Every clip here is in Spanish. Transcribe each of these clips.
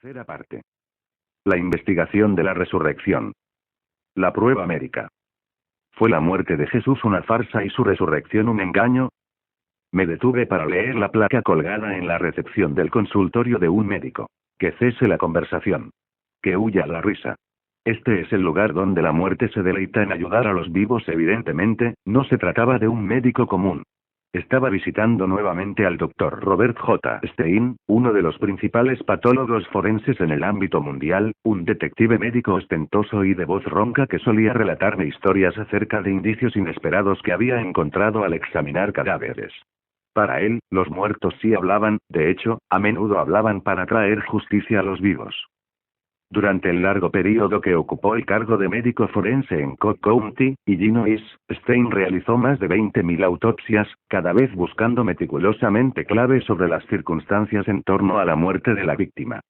Tercera parte. La investigación de la resurrección. La prueba médica. ¿Fue la muerte de Jesús una farsa y su resurrección un engaño? Me detuve para leer la placa colgada en la recepción del consultorio de un médico. Que cese la conversación. Que huya la risa. Este es el lugar donde la muerte se deleita en ayudar a los vivos. Evidentemente, no se trataba de un médico común. Estaba visitando nuevamente al Dr. Robert J. Stein, uno de los principales patólogos forenses en el ámbito mundial, un detective médico ostentoso y de voz ronca que solía relatarme historias acerca de indicios inesperados que había encontrado al examinar cadáveres. Para él, los muertos sí hablaban, de hecho, a menudo hablaban para traer justicia a los vivos. Durante el largo periodo que ocupó el cargo de médico forense en Cobb County, Illinois, Stein realizó más de 20.000 autopsias, cada vez buscando meticulosamente claves sobre las circunstancias en torno a la muerte de la víctima.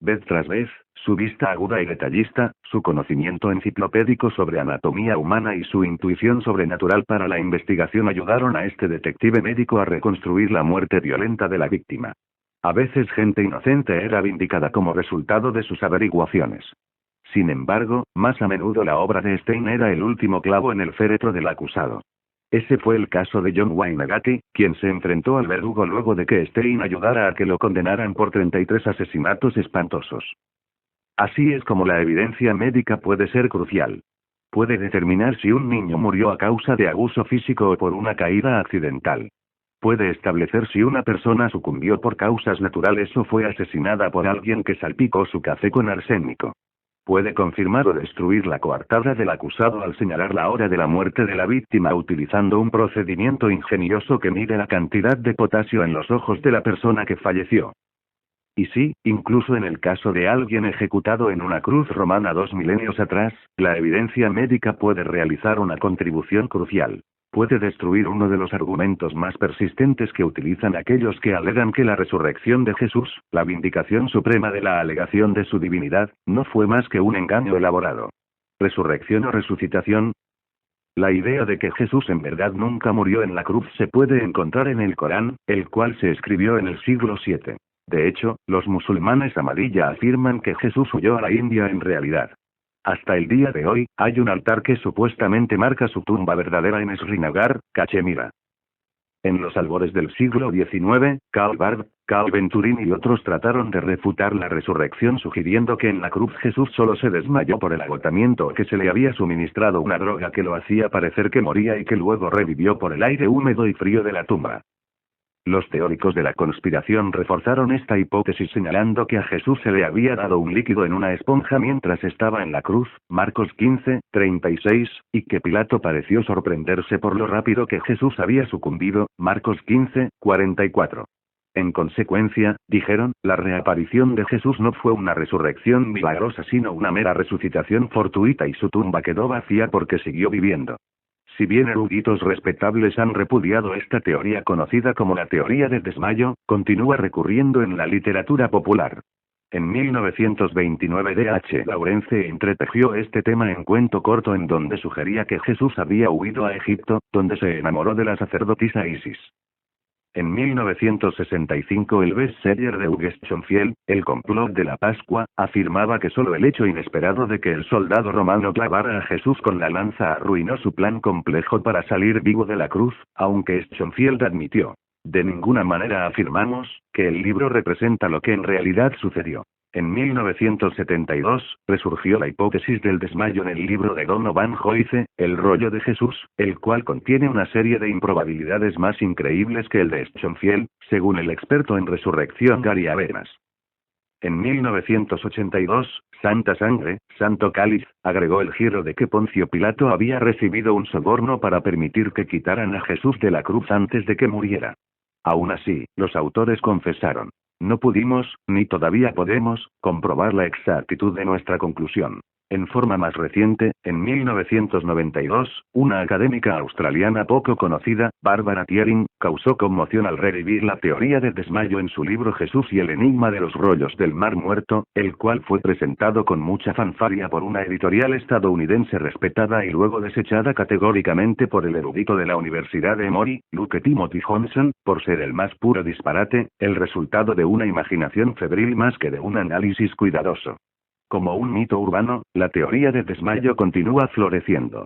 Vez tras vez, su vista aguda y detallista, su conocimiento enciclopédico sobre anatomía humana y su intuición sobrenatural para la investigación ayudaron a este detective médico a reconstruir la muerte violenta de la víctima. A veces gente inocente era vindicada como resultado de sus averiguaciones. Sin embargo, más a menudo la obra de Stein era el último clavo en el féretro del acusado. Ese fue el caso de John Wayne Gacy, quien se enfrentó al verdugo luego de que Stein ayudara a que lo condenaran por 33 asesinatos espantosos. Así es como la evidencia médica puede ser crucial. Puede determinar si un niño murió a causa de abuso físico o por una caída accidental. Puede establecer si una persona sucumbió por causas naturales o fue asesinada por alguien que salpicó su café con arsénico. Puede confirmar o destruir la coartada del acusado al señalar la hora de la muerte de la víctima utilizando un procedimiento ingenioso que mide la cantidad de potasio en los ojos de la persona que falleció. Y sí, incluso en el caso de alguien ejecutado en una cruz romana 2 milenios atrás, la evidencia médica puede realizar una contribución crucial. Puede destruir uno de los argumentos más persistentes que utilizan aquellos que alegan que la resurrección de Jesús, la vindicación suprema de la alegación de su divinidad, no fue más que un engaño elaborado. ¿Resurrección o resucitación? La idea de que Jesús en verdad nunca murió en la cruz se puede encontrar en el Corán, el cual se escribió en el siglo VII. De hecho, los musulmanes Ahmadiyya afirman que Jesús huyó a la India en realidad. Hasta el día de hoy, hay un altar que supuestamente marca su tumba verdadera en Srinagar, Cachemira. En los albores del siglo XIX, Karl Barth, Carl Venturini y otros trataron de refutar la resurrección sugiriendo que en la cruz Jesús solo se desmayó por el agotamiento o que se le había suministrado una droga que lo hacía parecer que moría y que luego revivió por el aire húmedo y frío de la tumba. Los teóricos de la conspiración reforzaron esta hipótesis señalando que a Jesús se le había dado un líquido en una esponja mientras estaba en la cruz, Marcos 15, 36, y que Pilato pareció sorprenderse por lo rápido que Jesús había sucumbido, Marcos 15, 44. En consecuencia, dijeron, la reaparición de Jesús no fue una resurrección milagrosa sino una mera resucitación fortuita y su tumba quedó vacía porque siguió viviendo. Si bien eruditos respetables han repudiado esta teoría conocida como la teoría del desmayo, continúa recurriendo en la literatura popular. En 1929 D.H. Lawrence entretejió este tema en cuento corto en donde sugería que Jesús había huido a Egipto, donde se enamoró de la sacerdotisa Isis. En 1965 el bestseller de Hugh Schonfield, El complot de la Pascua, afirmaba que solo el hecho inesperado de que el soldado romano clavara a Jesús con la lanza arruinó su plan complejo para salir vivo de la cruz, aunque Schonfield admitió, de ninguna manera afirmamos, que el libro representa lo que en realidad sucedió. En 1972, resurgió la hipótesis del desmayo en el libro de Donovan Joyce, El rollo de Jesús, el cual contiene una serie de improbabilidades más increíbles que el de Schonfield, según el experto en resurrección Gary Habermas. En 1982, Santa Sangre, Santo Cáliz, agregó el giro de que Poncio Pilato había recibido un soborno para permitir que quitaran a Jesús de la cruz antes de que muriera. Aún así, los autores confesaron. No pudimos, ni todavía podemos, comprobar la exactitud de nuestra conclusión. En forma más reciente, en 1992, una académica australiana poco conocida, Barbara Tiering, causó conmoción al revivir la teoría del desmayo en su libro Jesús y el enigma de los rollos del Mar Muerto, el cual fue presentado con mucha fanfarria por una editorial estadounidense respetada y luego desechada categóricamente por el erudito de la Universidad de Emory, Luke Timothy Johnson, por ser el más puro disparate, el resultado de una imaginación febril más que de un análisis cuidadoso. Como un mito urbano, la teoría del desmayo continúa floreciendo.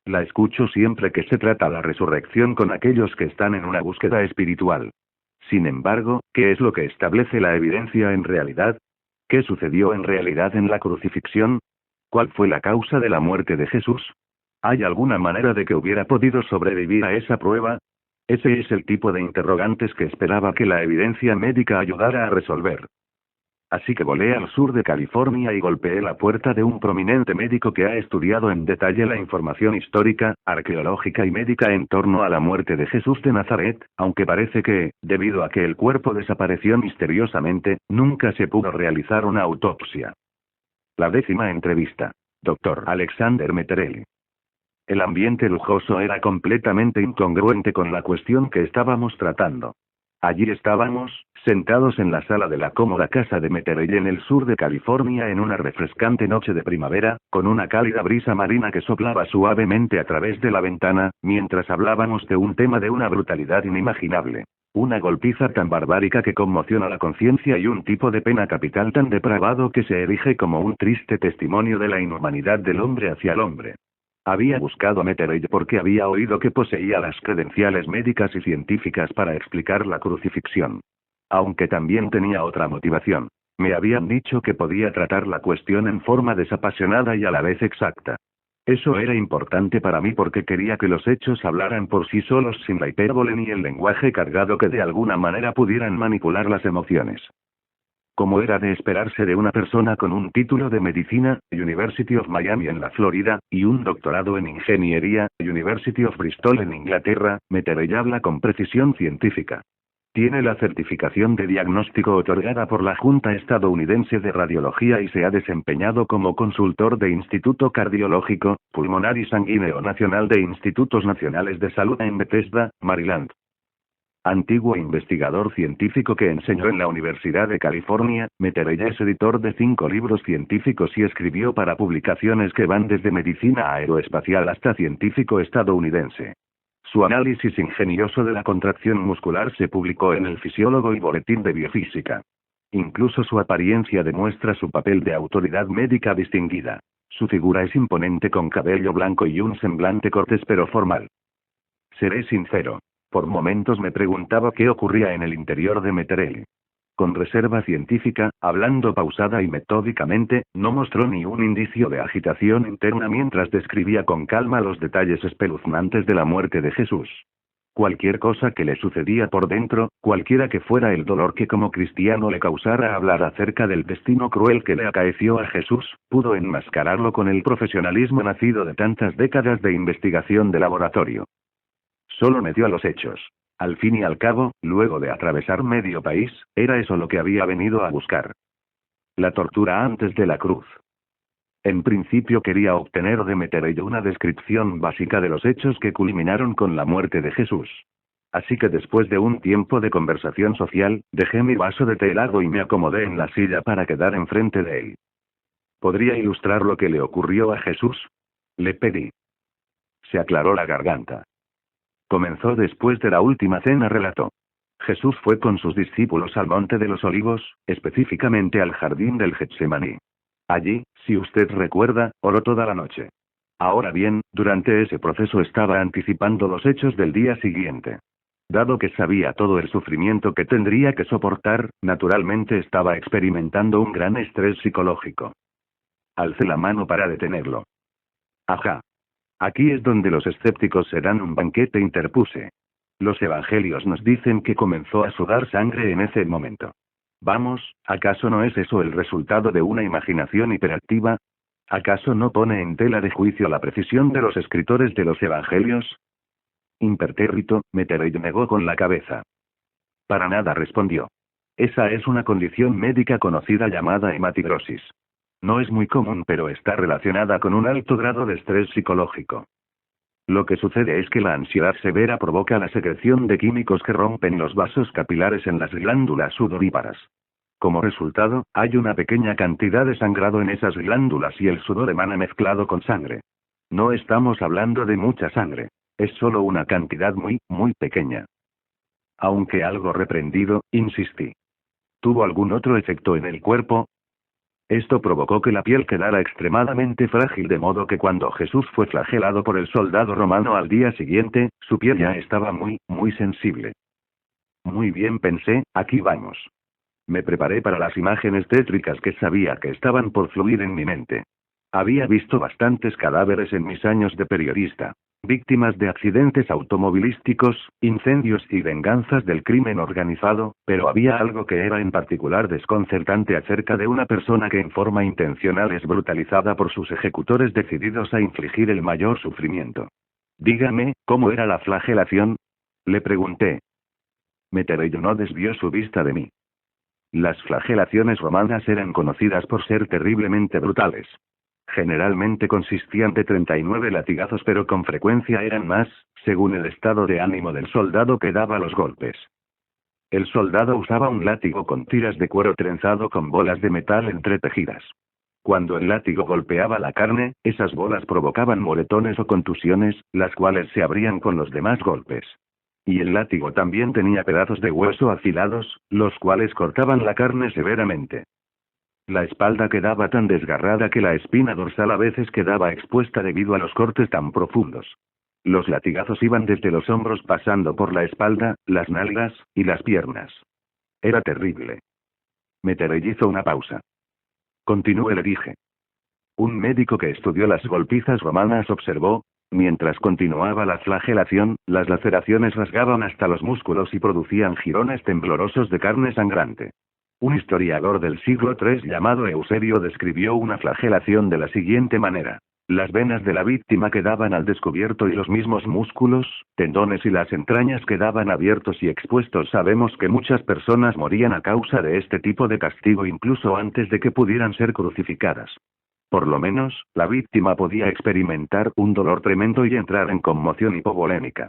La escucho siempre que se trata la resurrección con aquellos que están en una búsqueda espiritual. Sin embargo, ¿qué es lo que establece la evidencia en realidad? ¿Qué sucedió en realidad en la crucifixión? ¿Cuál fue la causa de la muerte de Jesús? ¿Hay alguna manera de que hubiera podido sobrevivir a esa prueba? Ese es el tipo de interrogantes que esperaba que la evidencia médica ayudara a resolver. Así que volé al sur de California y golpeé la puerta de un prominente médico que ha estudiado en detalle la información histórica, arqueológica y médica en torno a la muerte de Jesús de Nazaret, aunque parece que, debido a que el cuerpo desapareció misteriosamente, nunca se pudo realizar una autopsia. La 10ª entrevista. Dr. Alexander Metterelli. El ambiente lujoso era completamente incongruente con la cuestión que estábamos tratando. Allí estábamos, sentados en la sala de la cómoda casa de Metterelli en el sur de California en una refrescante noche de primavera, con una cálida brisa marina que soplaba suavemente a través de la ventana, mientras hablábamos de un tema de una brutalidad inimaginable. Una golpiza tan barbárica que conmociona la conciencia y un tipo de pena capital tan depravado que se erige como un triste testimonio de la inhumanidad del hombre hacia el hombre. Había buscado a Metterelli porque había oído que poseía las credenciales médicas y científicas para explicar la crucifixión. Aunque también tenía otra motivación. Me habían dicho que podía tratar la cuestión en forma desapasionada y a la vez exacta. Eso era importante para mí porque quería que los hechos hablaran por sí solos sin la hipérbole ni el lenguaje cargado que de alguna manera pudieran manipular las emociones. Como era de esperarse de una persona con un título de medicina, University of Miami en la Florida, y un doctorado en ingeniería, University of Bristol en Inglaterra, Metterelli habla con precisión científica. Tiene la certificación de diagnóstico otorgada por la Junta Estadounidense de Radiología y se ha desempeñado como consultor de Instituto Cardiológico, Pulmonar y Sanguíneo Nacional de Institutos Nacionales de Salud en Bethesda, Maryland. Antiguo investigador científico que enseñó en la Universidad de California, Metterelli es editor de 5 libros científicos y escribió para publicaciones que van desde medicina aeroespacial hasta científico estadounidense. Su análisis ingenioso de la contracción muscular se publicó en el Fisiólogo y Boletín de Biofísica. Incluso su apariencia demuestra su papel de autoridad médica distinguida. Su figura es imponente con cabello blanco y un semblante cortés pero formal. Seré sincero. Por momentos me preguntaba qué ocurría en el interior de Metterelli. Con reserva científica, hablando pausada y metódicamente, no mostró ni un indicio de agitación interna mientras describía con calma los detalles espeluznantes de la muerte de Jesús. Cualquier cosa que le sucedía por dentro, cualquiera que fuera el dolor que como cristiano le causara hablar acerca del destino cruel que le acaeció a Jesús, pudo enmascararlo con el profesionalismo nacido de tantas décadas de investigación de laboratorio. Solo me dio a los hechos. Al fin y al cabo, luego de atravesar medio país, era eso lo que había venido a buscar. La tortura antes de la cruz. En principio quería obtener de Metterelli una descripción básica de los hechos que culminaron con la muerte de Jesús. Así que después de un tiempo de conversación social, dejé mi vaso de té helado y me acomodé en la silla para quedar enfrente de él. ¿Podría ilustrar lo que le ocurrió a Jesús? Le pedí. Se aclaró la garganta. Comenzó después de la última cena, relató. Jesús fue con sus discípulos al Monte de los Olivos, específicamente al jardín del Getsemaní. Allí, si usted recuerda, oró toda la noche. Ahora bien, durante ese proceso estaba anticipando los hechos del día siguiente. Dado que sabía todo el sufrimiento que tendría que soportar, naturalmente estaba experimentando un gran estrés psicológico. Alcé la mano para detenerlo. Ajá. Aquí es donde los escépticos se dan un banquete, interpuse. Los evangelios nos dicen que comenzó a sudar sangre en ese momento. Vamos, ¿acaso no es eso el resultado de una imaginación hiperactiva? ¿Acaso no pone en tela de juicio la precisión de los escritores de los evangelios? Impertérrito, Metterelli negó con la cabeza. Para nada, respondió. Esa es una condición médica conocida llamada hematigrosis. No es muy común, pero está relacionada con un alto grado de estrés psicológico. Lo que sucede es que la ansiedad severa provoca la secreción de químicos que rompen los vasos capilares en las glándulas sudoríparas. Como resultado, hay una pequeña cantidad de sangrado en esas glándulas y el sudor emana mezclado con sangre. No estamos hablando de mucha sangre. Es solo una cantidad muy, muy pequeña. Aunque algo reprendido, insistí. ¿Tuvo algún otro efecto en el cuerpo? Esto provocó que la piel quedara extremadamente frágil, de modo que cuando Jesús fue flagelado por el soldado romano al día siguiente, su piel ya estaba muy, muy sensible. Muy bien, pensé, aquí vamos. Me preparé para las imágenes tétricas que sabía que estaban por fluir en mi mente. Había visto bastantes cadáveres en mis años de periodista. Víctimas de accidentes automovilísticos, incendios y venganzas del crimen organizado, pero había algo que era en particular desconcertante acerca de una persona que en forma intencional es brutalizada por sus ejecutores decididos a infligir el mayor sufrimiento. Dígame, ¿cómo era la flagelación? Le pregunté. Meteorello no desvió su vista de mí. Las flagelaciones romanas eran conocidas por ser terriblemente brutales. Generalmente consistían de 39 latigazos, pero con frecuencia eran más, según el estado de ánimo del soldado que daba los golpes. El soldado usaba un látigo con tiras de cuero trenzado con bolas de metal entretejidas. Cuando el látigo golpeaba la carne, esas bolas provocaban moretones o contusiones, las cuales se abrían con los demás golpes. Y el látigo también tenía pedazos de hueso afilados, los cuales cortaban la carne severamente. La espalda quedaba tan desgarrada que la espina dorsal a veces quedaba expuesta debido a los cortes tan profundos. Los latigazos iban desde los hombros pasando por la espalda, las nalgas, y las piernas. Era terrible. Meteorello hizo una pausa. Continúe, le dije. Un médico que estudió las golpizas romanas observó, mientras continuaba la flagelación, las laceraciones rasgaban hasta los músculos y producían jirones temblorosos de carne sangrante. Un historiador del siglo III llamado Eusebio describió una flagelación de la siguiente manera. Las venas de la víctima quedaban al descubierto y los mismos músculos, tendones y las entrañas quedaban abiertos y expuestos. Sabemos que muchas personas morían a causa de este tipo de castigo incluso antes de que pudieran ser crucificadas. Por lo menos, la víctima podía experimentar un dolor tremendo y entrar en conmoción hipovolémica.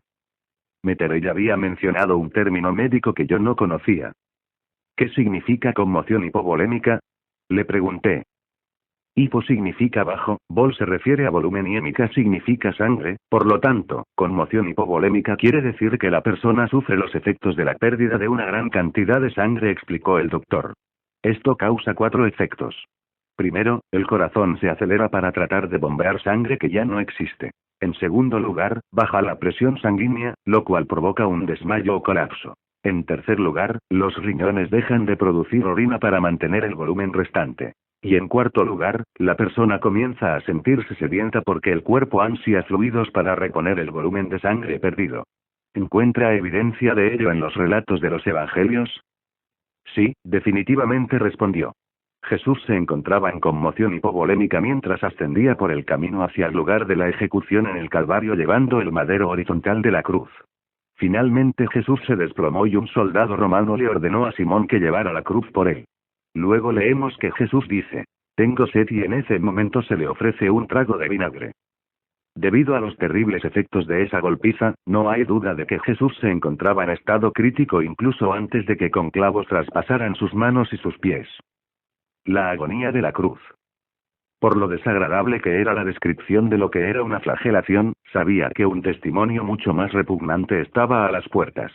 Meteorello había mencionado un término médico que yo no conocía. ¿Qué significa conmoción hipovolémica? Le pregunté. Hipo significa bajo, vol se refiere a volumen y hémica significa sangre, por lo tanto, conmoción hipovolémica quiere decir que la persona sufre los efectos de la pérdida de una gran cantidad de sangre, explicó el doctor. Esto causa 4 efectos. Primero, el corazón se acelera para tratar de bombear sangre que ya no existe. En segundo lugar, baja la presión sanguínea, lo cual provoca un desmayo o colapso. En tercer lugar, los riñones dejan de producir orina para mantener el volumen restante. Y en cuarto lugar, la persona comienza a sentirse sedienta porque el cuerpo ansía fluidos para reponer el volumen de sangre perdido. ¿Encuentra evidencia de ello en los relatos de los evangelios? Sí, definitivamente, respondió. Jesús se encontraba en conmoción hipovolémica mientras ascendía por el camino hacia el lugar de la ejecución en el Calvario llevando el madero horizontal de la cruz. Finalmente Jesús se desplomó y un soldado romano le ordenó a Simón que llevara la cruz por él. Luego leemos que Jesús dice, «Tengo sed», y en ese momento se le ofrece un trago de vinagre. Debido a los terribles efectos de esa golpiza, no hay duda de que Jesús se encontraba en estado crítico incluso antes de que con clavos traspasaran sus manos y sus pies. La agonía de la cruz. Por lo desagradable que era la descripción de lo que era una flagelación, sabía que un testimonio mucho más repugnante estaba a las puertas.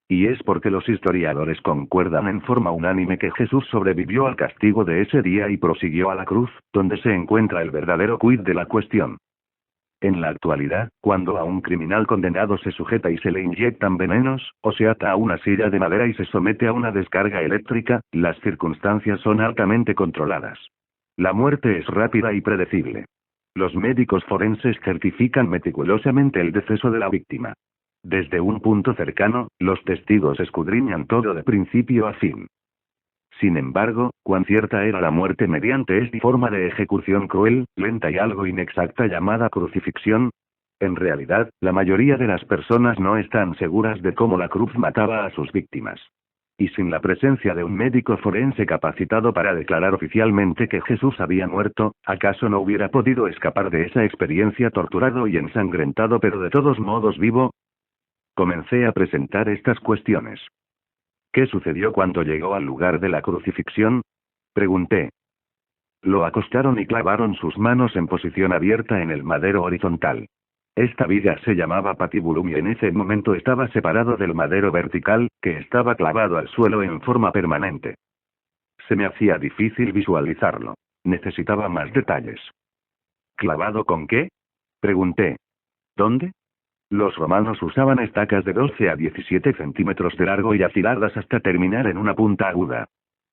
Y es porque los historiadores concuerdan en forma unánime que Jesús sobrevivió al castigo de ese día y prosiguió a la cruz, donde se encuentra el verdadero quid de la cuestión. En la actualidad, cuando a un criminal condenado se sujeta y se le inyectan venenos, o se ata a una silla de madera y se somete a una descarga eléctrica, las circunstancias son altamente controladas. La muerte es rápida y predecible. Los médicos forenses certifican meticulosamente el deceso de la víctima. Desde un punto cercano, los testigos escudriñan todo de principio a fin. Sin embargo, cuán cierta era la muerte mediante esta forma de ejecución cruel, lenta y algo inexacta llamada crucifixión. En realidad, la mayoría de las personas no están seguras de cómo la cruz mataba a sus víctimas. Y sin la presencia de un médico forense capacitado para declarar oficialmente que Jesús había muerto, ¿acaso no hubiera podido escapar de esa experiencia torturado y ensangrentado pero de todos modos vivo? Comencé a presentar estas cuestiones. ¿Qué sucedió cuando llegó al lugar de la crucifixión? Pregunté. Lo acostaron y clavaron sus manos en posición abierta en el madero horizontal. Esta viga se llamaba patibulum y en ese momento estaba separado del madero vertical, que estaba clavado al suelo en forma permanente. Se me hacía difícil visualizarlo. Necesitaba más detalles. ¿Clavado con qué? Pregunté. ¿Dónde? Los romanos usaban estacas de 12 a 17 centímetros de largo y afiladas hasta terminar en una punta aguda.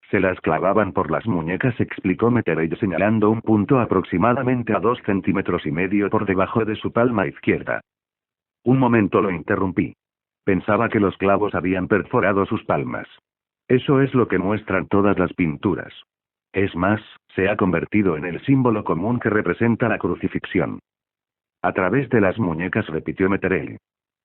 Se las clavaban por las muñecas, explicó Meteray señalando un punto aproximadamente a 2,5 centímetros por debajo de su palma izquierda. Un momento, lo interrumpí. Pensaba que los clavos habían perforado sus palmas. Eso es lo que muestran todas las pinturas. Es más, se ha convertido en el símbolo común que representa la crucifixión. A través de las muñecas, repitió Meteray.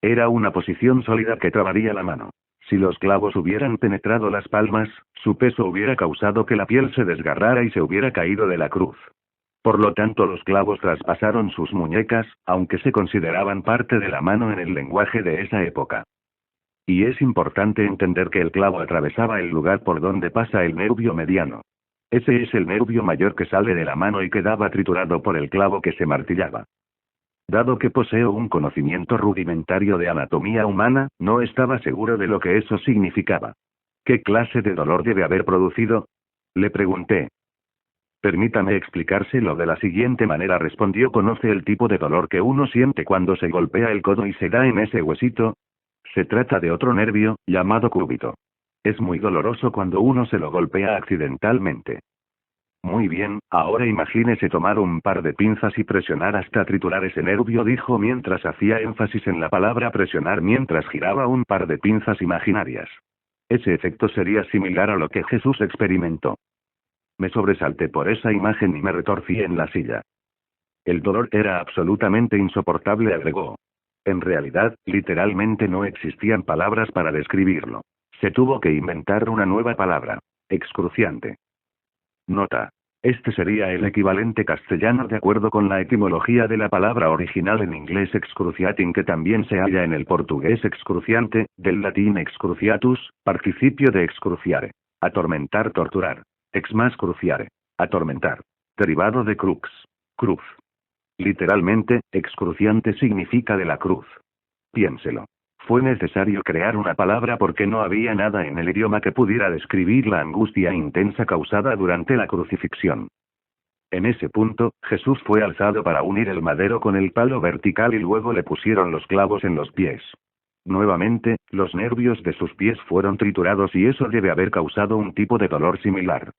Era una posición sólida que trabaría la mano. Si los clavos hubieran penetrado las palmas, su peso hubiera causado que la piel se desgarrara y se hubiera caído de la cruz. Por lo tanto, los clavos traspasaron sus muñecas, aunque se consideraban parte de la mano en el lenguaje de esa época. Y es importante entender que el clavo atravesaba el lugar por donde pasa el nervio mediano. Ese es el nervio mayor que sale de la mano y quedaba triturado por el clavo que se martillaba. Dado que poseo un conocimiento rudimentario de anatomía humana, no estaba seguro de lo que eso significaba. ¿Qué clase de dolor debe haber producido? Le pregunté. Permítame explicárselo de la siguiente manera, respondió. ¿Conoce el tipo de dolor que uno siente cuando se golpea el codo y se da en ese huesito? Se trata de otro nervio, llamado cúbito. Es muy doloroso cuando uno se lo golpea accidentalmente. Muy bien, ahora imagínese tomar un par de pinzas y presionar hasta triturar ese nervio, dijo mientras hacía énfasis en la palabra presionar mientras giraba un par de pinzas imaginarias. Ese efecto sería similar a lo que Jesús experimentó. Me sobresalté por esa imagen y me retorcí en la silla. El dolor era absolutamente insoportable, agregó. En realidad, literalmente no existían palabras para describirlo. Se tuvo que inventar una nueva palabra. Excruciante. Nota. Este sería el equivalente castellano de acuerdo con la etimología de la palabra original en inglés excruciating, que también se halla en el portugués excruciante, del latín excruciatus, participio de excruciare. Atormentar, torturar. Ex más cruciare. Atormentar. Derivado de crux. Cruz. Literalmente, excruciante significa de la cruz. Piénselo. Fue necesario crear una palabra porque no había nada en el idioma que pudiera describir la angustia intensa causada durante la crucifixión. En ese punto, Jesús fue alzado para unir el madero con el palo vertical y luego le pusieron los clavos en los pies. Nuevamente, los nervios de sus pies fueron triturados y eso debe haber causado un tipo de dolor similar.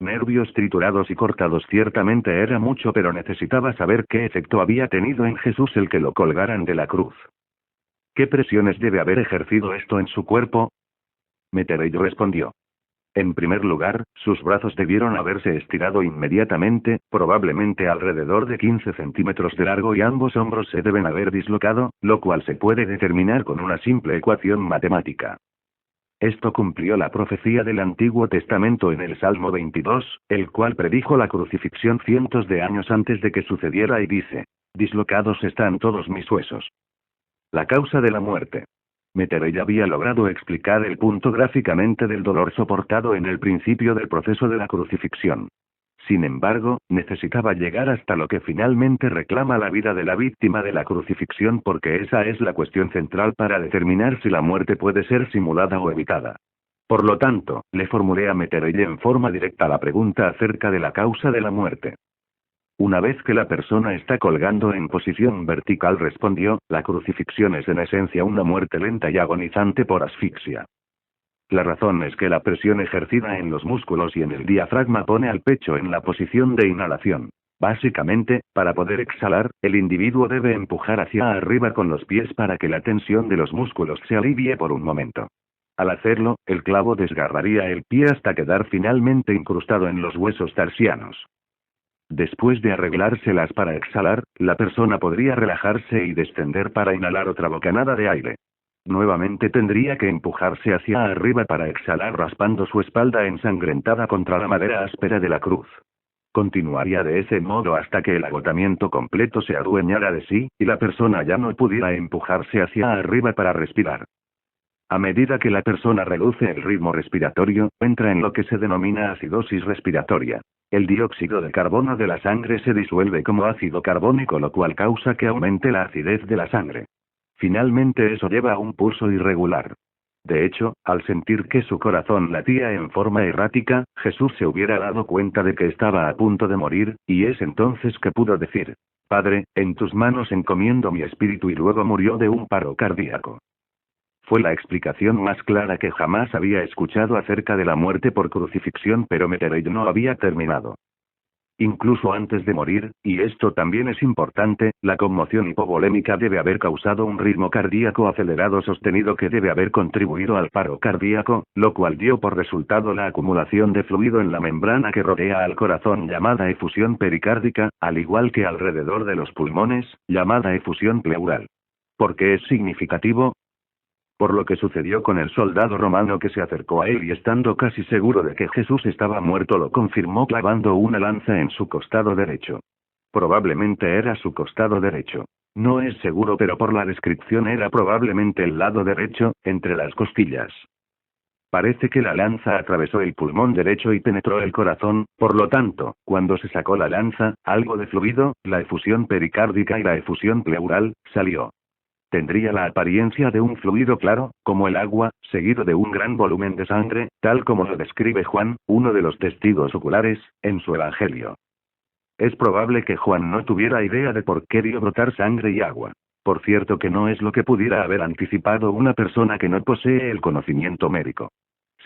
Nervios triturados y cortados ciertamente era mucho, pero necesitaba saber qué efecto había tenido en Jesús el que lo colgaran de la cruz. ¿Qué presiones debe haber ejercido esto en su cuerpo? Meteray respondió. En primer lugar, sus brazos debieron haberse estirado inmediatamente, probablemente alrededor de 15 centímetros de largo, y ambos hombros se deben haber dislocado, lo cual se puede determinar con una simple ecuación matemática. Esto cumplió la profecía del Antiguo Testamento en el Salmo 22, el cual predijo la crucifixión cientos de años antes de que sucediera y dice: dislocados están todos mis huesos. La causa de la muerte. Meteray había logrado explicar el punto gráficamente del dolor soportado en el principio del proceso de la crucifixión. Sin embargo, necesitaba llegar hasta lo que finalmente reclama la vida de la víctima de la crucifixión, porque esa es la cuestión central para determinar si la muerte puede ser simulada o evitada. Por lo tanto, le formulé a Meteray en forma directa la pregunta acerca de la causa de la muerte. Una vez que la persona está colgando en posición vertical, respondió, la crucifixión es en esencia una muerte lenta y agonizante por asfixia. La razón es que la presión ejercida en los músculos y en el diafragma pone al pecho en la posición de inhalación. Básicamente, para poder exhalar, el individuo debe empujar hacia arriba con los pies para que la tensión de los músculos se alivie por un momento. Al hacerlo, el clavo desgarraría el pie hasta quedar finalmente incrustado en los huesos tarsianos. Después de arreglárselas para exhalar, la persona podría relajarse y descender para inhalar otra bocanada de aire. Nuevamente tendría que empujarse hacia arriba para exhalar raspando su espalda ensangrentada contra la madera áspera de la cruz. Continuaría de ese modo hasta que el agotamiento completo se adueñara de sí, y la persona ya no pudiera empujarse hacia arriba para respirar. A medida que la persona reduce el ritmo respiratorio, entra en lo que se denomina acidosis respiratoria. El dióxido de carbono de la sangre se disuelve como ácido carbónico, lo cual causa que aumente la acidez de la sangre. Finalmente eso lleva a un pulso irregular. De hecho, al sentir que su corazón latía en forma errática, Jesús se hubiera dado cuenta de que estaba a punto de morir, y es entonces que pudo decir: Padre, en tus manos encomiendo mi espíritu, y luego murió de un paro cardíaco. Fue la explicación más clara que jamás había escuchado acerca de la muerte por crucifixión, pero Metternich no había terminado. Incluso antes de morir, y esto también es importante, la conmoción hipovolémica debe haber causado un ritmo cardíaco acelerado sostenido que debe haber contribuido al paro cardíaco, lo cual dio por resultado la acumulación de fluido en la membrana que rodea al corazón llamada efusión pericárdica, al igual que alrededor de los pulmones, llamada efusión pleural. ¿Por qué es significativo? Por lo que sucedió con el soldado romano que se acercó a él y estando casi seguro de que Jesús estaba muerto lo confirmó clavando una lanza en su costado derecho. Probablemente era su costado derecho. No es seguro, pero por la descripción era probablemente el lado derecho, entre las costillas. Parece que la lanza atravesó el pulmón derecho y penetró el corazón, por lo tanto, cuando se sacó la lanza, algo de fluido, la efusión pericárdica y la efusión pleural, salió. Tendría la apariencia de un fluido claro, como el agua, seguido de un gran volumen de sangre, tal como lo describe Juan, uno de los testigos oculares, en su Evangelio. Es probable que Juan no tuviera idea de por qué vio brotar sangre y agua. Por cierto que no es lo que pudiera haber anticipado una persona que no posee el conocimiento médico.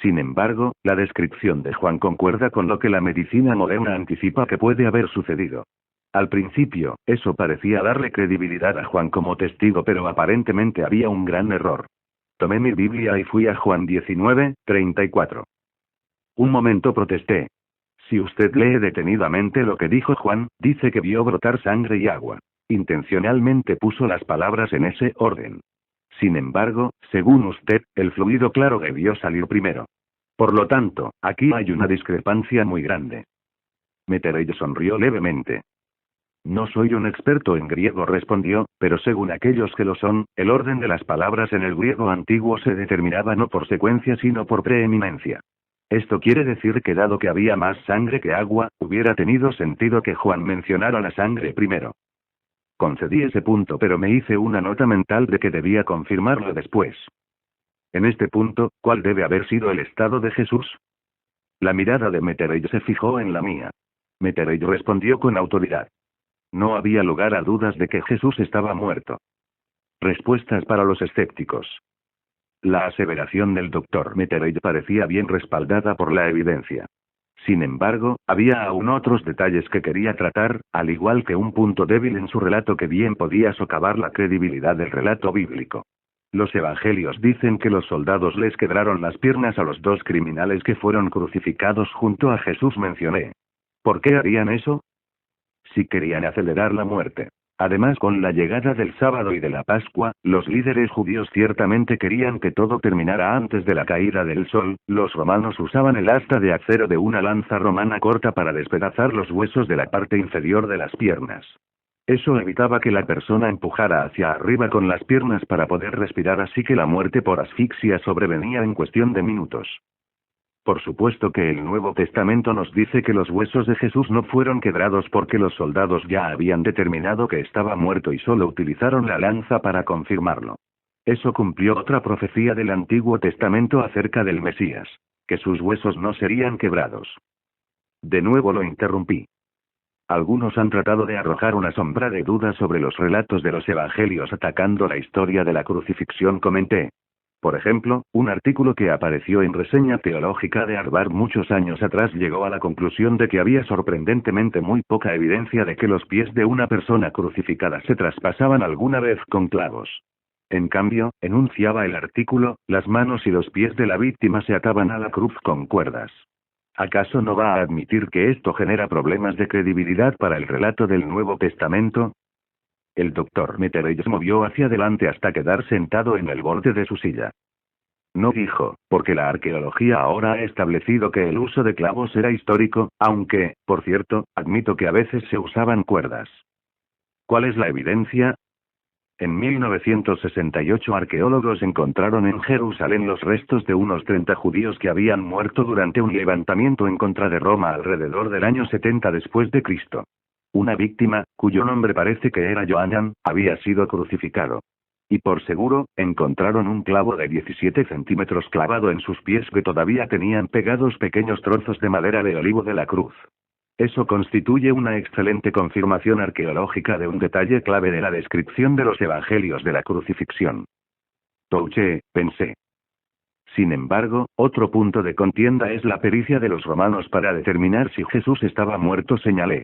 Sin embargo, la descripción de Juan concuerda con lo que la medicina moderna anticipa que puede haber sucedido. Al principio, eso parecía darle credibilidad a Juan como testigo, pero aparentemente había un gran error. Tomé mi Biblia y fui a Juan 19:34. Un momento, protesté. Si usted lee detenidamente lo que dijo Juan, dice que vio brotar sangre y agua. Intencionalmente puso las palabras en ese orden. Sin embargo, según usted, el fluido claro debió salir primero. Por lo tanto, aquí hay una discrepancia muy grande. Metternich sonrió levemente. No soy un experto en griego, respondió, pero según aquellos que lo son, el orden de las palabras en el griego antiguo se determinaba no por secuencia sino por preeminencia. Esto quiere decir que dado que había más sangre que agua, hubiera tenido sentido que Juan mencionara la sangre primero. Concedí ese punto, pero me hice una nota mental de que debía confirmarlo después. En este punto, ¿cuál debe haber sido el estado de Jesús? La mirada de Metternich se fijó en la mía. Metternich respondió con autoridad. No había lugar a dudas de que Jesús estaba muerto. Respuestas para los escépticos. La aseveración del doctor Metternich parecía bien respaldada por la evidencia. Sin embargo, había aún otros detalles que quería tratar, al igual que un punto débil en su relato que bien podía socavar la credibilidad del relato bíblico. Los evangelios dicen que los soldados les quebraron las piernas a los dos criminales que fueron crucificados junto a Jesús, mencioné. ¿Por qué harían eso? Si querían acelerar la muerte. Además, con la llegada del sábado y de la Pascua, los líderes judíos ciertamente querían que todo terminara antes de la caída del sol. Los romanos usaban el asta de acero de una lanza romana corta para despedazar los huesos de la parte inferior de las piernas. Eso evitaba que la persona empujara hacia arriba con las piernas para poder respirar, así que la muerte por asfixia sobrevenía en cuestión de minutos. Por supuesto que el Nuevo Testamento nos dice que los huesos de Jesús no fueron quebrados porque los soldados ya habían determinado que estaba muerto y solo utilizaron la lanza para confirmarlo. Eso cumplió otra profecía del Antiguo Testamento acerca del Mesías, que sus huesos no serían quebrados. De nuevo lo interrumpí. Algunos han tratado de arrojar una sombra de duda sobre los relatos de los evangelios atacando la historia de la crucifixión, comenté. Por ejemplo, un artículo que apareció en Reseña Teológica de Harvard muchos años atrás llegó a la conclusión de que había sorprendentemente muy poca evidencia de que los pies de una persona crucificada se traspasaban alguna vez con clavos. En cambio, enunciaba el artículo, las manos y los pies de la víctima se ataban a la cruz con cuerdas. ¿Acaso no va a admitir que esto genera problemas de credibilidad para el relato del Nuevo Testamento? El doctor Metterey se movió hacia adelante hasta quedar sentado en el borde de su silla. No dijo, porque la arqueología ahora ha establecido que el uso de clavos era histórico, aunque, por cierto, admito que a veces se usaban cuerdas. ¿Cuál es la evidencia? En 1968 arqueólogos encontraron en Jerusalén los restos de unos 30 judíos que habían muerto durante un levantamiento en contra de Roma alrededor del año 70 después de Cristo. Una víctima, cuyo nombre parece que era Johanan, había sido crucificado. Y por seguro, encontraron un clavo de 17 centímetros clavado en sus pies que todavía tenían pegados pequeños trozos de madera de olivo de la cruz. Eso constituye una excelente confirmación arqueológica de un detalle clave de la descripción de los evangelios de la crucifixión. Touché, pensé. Sin embargo, otro punto de contienda es la pericia de los romanos para determinar si Jesús estaba muerto, señalé.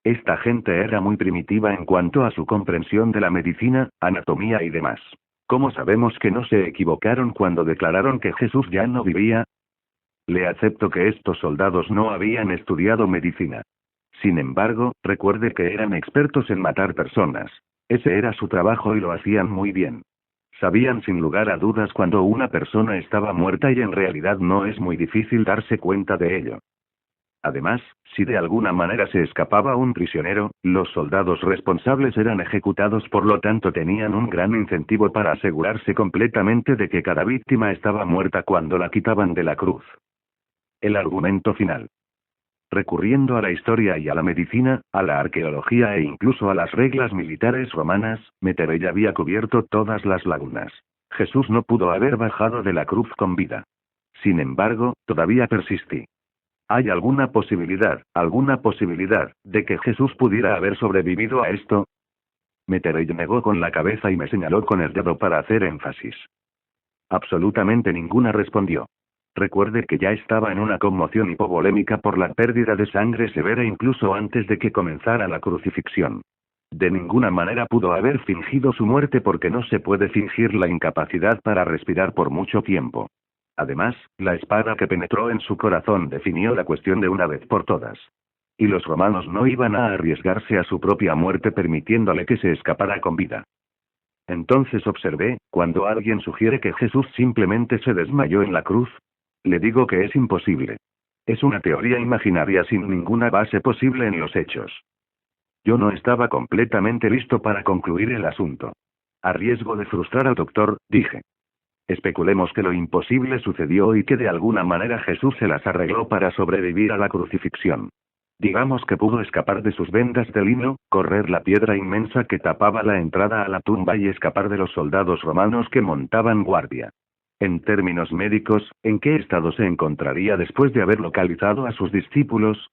Esta gente era muy primitiva en cuanto a su comprensión de la medicina, anatomía y demás. ¿Cómo sabemos que no se equivocaron cuando declararon que Jesús ya no vivía? Le acepto que estos soldados no habían estudiado medicina. Sin embargo, recuerde que eran expertos en matar personas. Ese era su trabajo y lo hacían muy bien. Sabían sin lugar a dudas cuando una persona estaba muerta y en realidad no es muy difícil darse cuenta de ello. Además, si de alguna manera se escapaba un prisionero, los soldados responsables eran ejecutados, por lo tanto tenían un gran incentivo para asegurarse completamente de que cada víctima estaba muerta cuando la quitaban de la cruz. El argumento final. Recurriendo a la historia y a la medicina, a la arqueología e incluso a las reglas militares romanas, Metterey había cubierto todas las lagunas. Jesús no pudo haber bajado de la cruz con vida. Sin embargo, todavía persistí. ¿Hay alguna posibilidad, de que Jesús pudiera haber sobrevivido a esto? Metterey negó con la cabeza y me señaló con el dedo para hacer énfasis. Absolutamente ninguna, respondió. Recuerde que ya estaba en una conmoción hipovolémica por la pérdida de sangre severa incluso antes de que comenzara la crucifixión. De ninguna manera pudo haber fingido su muerte porque no se puede fingir la incapacidad para respirar por mucho tiempo. Además, la espada que penetró en su corazón definió la cuestión de una vez por todas. Y los romanos no iban a arriesgarse a su propia muerte permitiéndole que se escapara con vida. Entonces observé, cuando alguien sugiere que Jesús simplemente se desmayó en la cruz, le digo que es imposible. Es una teoría imaginaria sin ninguna base posible en los hechos. Yo no estaba completamente listo para concluir el asunto. A riesgo de frustrar al doctor, dije. Especulemos que lo imposible sucedió y que de alguna manera Jesús se las arregló para sobrevivir a la crucifixión. Digamos que pudo escapar de sus vendas de lino, correr la piedra inmensa que tapaba la entrada a la tumba y escapar de los soldados romanos que montaban guardia. En términos médicos, ¿en qué estado se encontraría después de haber localizado a sus discípulos?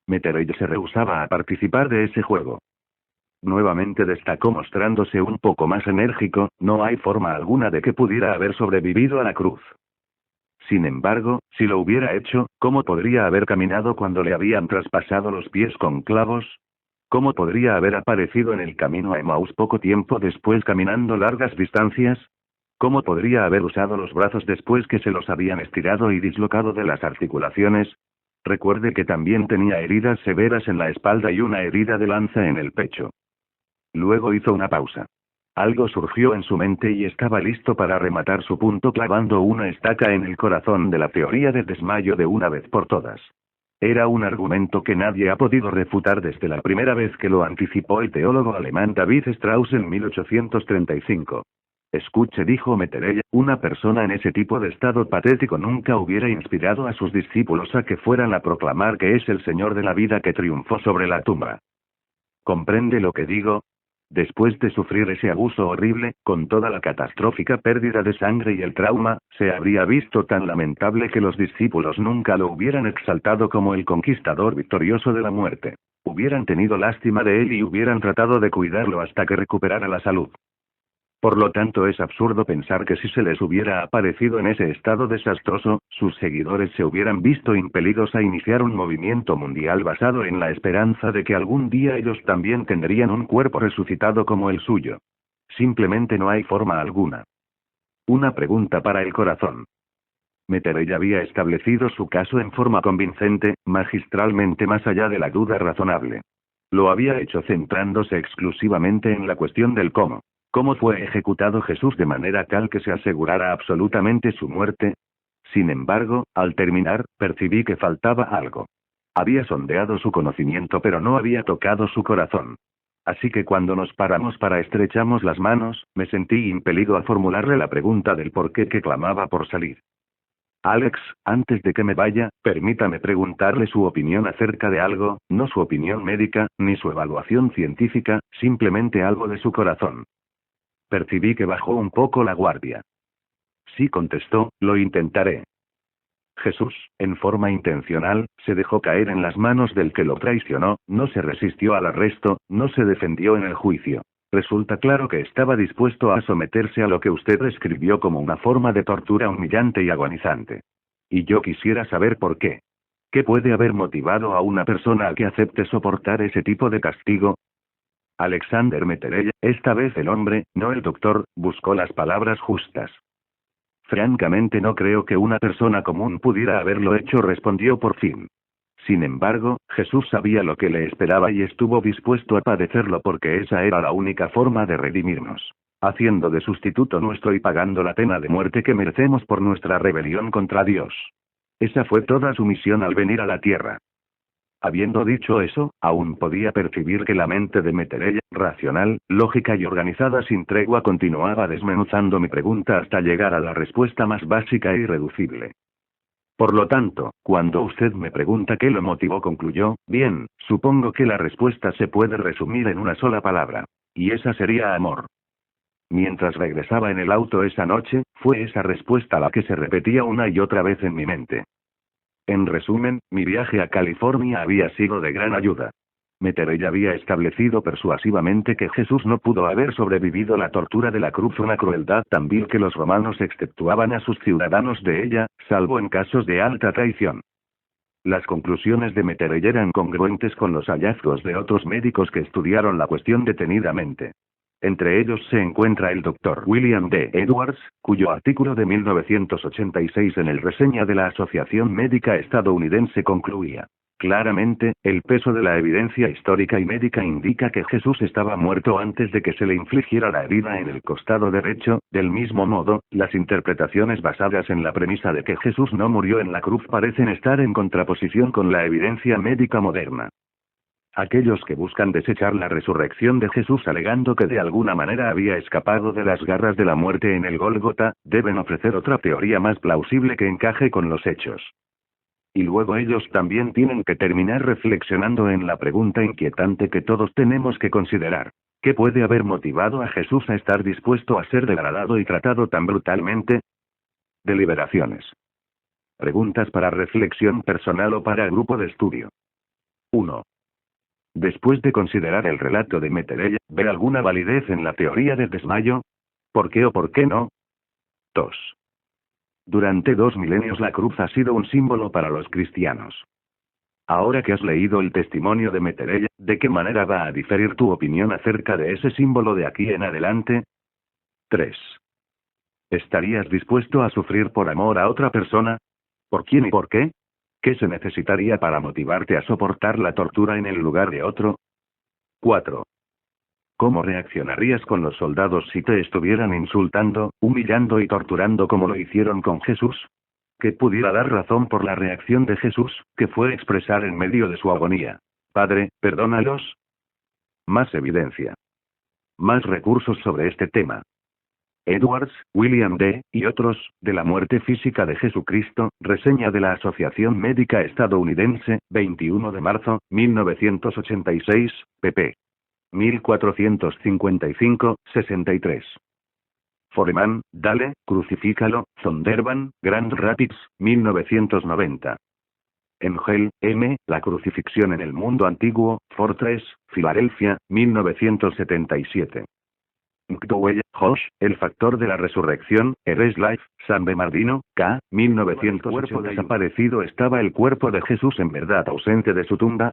Metterey se rehusaba a participar de ese juego. Nuevamente destacó mostrándose un poco más enérgico, no hay forma alguna de que pudiera haber sobrevivido a la cruz. Sin embargo, si lo hubiera hecho, ¿cómo podría haber caminado cuando le habían traspasado los pies con clavos? ¿Cómo podría haber aparecido en el camino a Emaús poco tiempo después caminando largas distancias? ¿Cómo podría haber usado los brazos después que se los habían estirado y dislocado de las articulaciones? Recuerde que también tenía heridas severas en la espalda y una herida de lanza en el pecho. Luego hizo una pausa. Algo surgió en su mente y estaba listo para rematar su punto clavando una estaca en el corazón de la teoría del desmayo de una vez por todas. Era un argumento que nadie ha podido refutar desde la primera vez que lo anticipó el teólogo alemán David Strauss en 1835. Escuche, dijo Metterey, una persona en ese tipo de estado patético nunca hubiera inspirado a sus discípulos a que fueran a proclamar que es el Señor de la vida que triunfó sobre la tumba. ¿Comprende lo que digo? Después de sufrir ese abuso horrible, con toda la catastrófica pérdida de sangre y el trauma, se habría visto tan lamentable que los discípulos nunca lo hubieran exaltado como el conquistador victorioso de la muerte. Hubieran tenido lástima de él y hubieran tratado de cuidarlo hasta que recuperara la salud. Por lo tanto, es absurdo pensar que si se les hubiera aparecido en ese estado desastroso, sus seguidores se hubieran visto impelidos a iniciar un movimiento mundial basado en la esperanza de que algún día ellos también tendrían un cuerpo resucitado como el suyo. Simplemente no hay forma alguna. Una pregunta para el corazón. Metterey había establecido su caso en forma convincente, magistralmente más allá de la duda razonable. Lo había hecho centrándose exclusivamente en la cuestión del cómo. ¿Cómo fue ejecutado Jesús de manera tal que se asegurara absolutamente su muerte? Sin embargo, al terminar, percibí que faltaba algo. Había sondeado su conocimiento pero no había tocado su corazón. Así que cuando nos paramos para estrechamos las manos, me sentí impelido a formularle la pregunta del por qué que clamaba por salir. Alex, antes de que me vaya, permítame preguntarle su opinión acerca de algo, no su opinión médica, ni su evaluación científica, simplemente algo de su corazón. Percibí que bajó un poco la guardia. Sí, contestó, lo intentaré. Jesús, en forma intencional, se dejó caer en las manos del que lo traicionó, no se resistió al arresto, no se defendió en el juicio. Resulta claro que estaba dispuesto a someterse a lo que usted describió como una forma de tortura humillante y agonizante. Y yo quisiera saber por qué. ¿Qué puede haber motivado a una persona a que acepte soportar ese tipo de castigo? Alexander Meterella, esta vez el hombre, no el doctor, buscó las palabras justas. Francamente no creo que una persona común pudiera haberlo hecho, respondió por fin. Sin embargo, Jesús sabía lo que le esperaba y estuvo dispuesto a padecerlo porque esa era la única forma de redimirnos, haciendo de sustituto nuestro y pagando la pena de muerte que merecemos por nuestra rebelión contra Dios. Esa fue toda su misión al venir a la tierra. Habiendo dicho eso, aún podía percibir que la mente de Meterella, racional, lógica y organizada sin tregua, continuaba desmenuzando mi pregunta hasta llegar a la respuesta más básica e irreducible. Por lo tanto, cuando usted me pregunta qué lo motivó, concluyó, bien, supongo que la respuesta se puede resumir en una sola palabra. Y esa sería amor. Mientras regresaba en el auto esa noche, fue esa respuesta la que se repetía una y otra vez en mi mente. En resumen, mi viaje a California había sido de gran ayuda. Meterella había establecido persuasivamente que Jesús no pudo haber sobrevivido la tortura de la cruz, una crueldad tan vil que los romanos exceptuaban a sus ciudadanos de ella, salvo en casos de alta traición. Las conclusiones de Meterella eran congruentes con los hallazgos de otros médicos que estudiaron la cuestión detenidamente. Entre ellos se encuentra el Dr. William D. Edwards, cuyo artículo de 1986 en el reseña de la Asociación Médica Estadounidense concluía: claramente, el peso de la evidencia histórica y médica indica que Jesús estaba muerto antes de que se le infligiera la herida en el costado derecho. Del mismo modo, las interpretaciones basadas en la premisa de que Jesús no murió en la cruz parecen estar en contraposición con la evidencia médica moderna. Aquellos que buscan desechar la resurrección de Jesús alegando que de alguna manera había escapado de las garras de la muerte en el Gólgota, deben ofrecer otra teoría más plausible que encaje con los hechos. Y luego ellos también tienen que terminar reflexionando en la pregunta inquietante que todos tenemos que considerar: ¿qué puede haber motivado a Jesús a estar dispuesto a ser degradado y tratado tan brutalmente? Deliberaciones. Preguntas para reflexión personal o para grupo de estudio. 1. Después de considerar el relato de Meterella, ¿ve alguna validez en la teoría del desmayo? ¿Por qué o por qué no? 2. Durante 2 milenios la cruz ha sido un símbolo para los cristianos. Ahora que has leído el testimonio de Meterella, ¿de qué manera va a diferir tu opinión acerca de ese símbolo de aquí en adelante? 3. ¿Estarías dispuesto a sufrir por amor a otra persona? ¿Por quién y por qué? ¿Qué se necesitaría para motivarte a soportar la tortura en el lugar de otro? 4. ¿Cómo reaccionarías con los soldados si te estuvieran insultando, humillando y torturando como lo hicieron con Jesús? ¿Qué pudiera dar razón por la reacción de Jesús, que fue expresar en medio de su agonía: Padre, perdónalos? Más evidencia. Más recursos sobre este tema. Edwards, William D., y otros, de la muerte física de Jesucristo, reseña de la Asociación Médica Estadounidense, 21 de marzo, 1986, pp. 1455-63. Foreman, Dale, Crucifícalo, Zondervan, Grand Rapids, 1990. Engel, M., La crucifixión en el mundo antiguo, Fortress, Filadelfia, 1977. McDowell, Josh, El factor de la resurrección, Eres Life, San Bernardino, K., 1900. Cuerpo desaparecido. ¿Estaba el cuerpo de Jesús en verdad ausente de su tumba?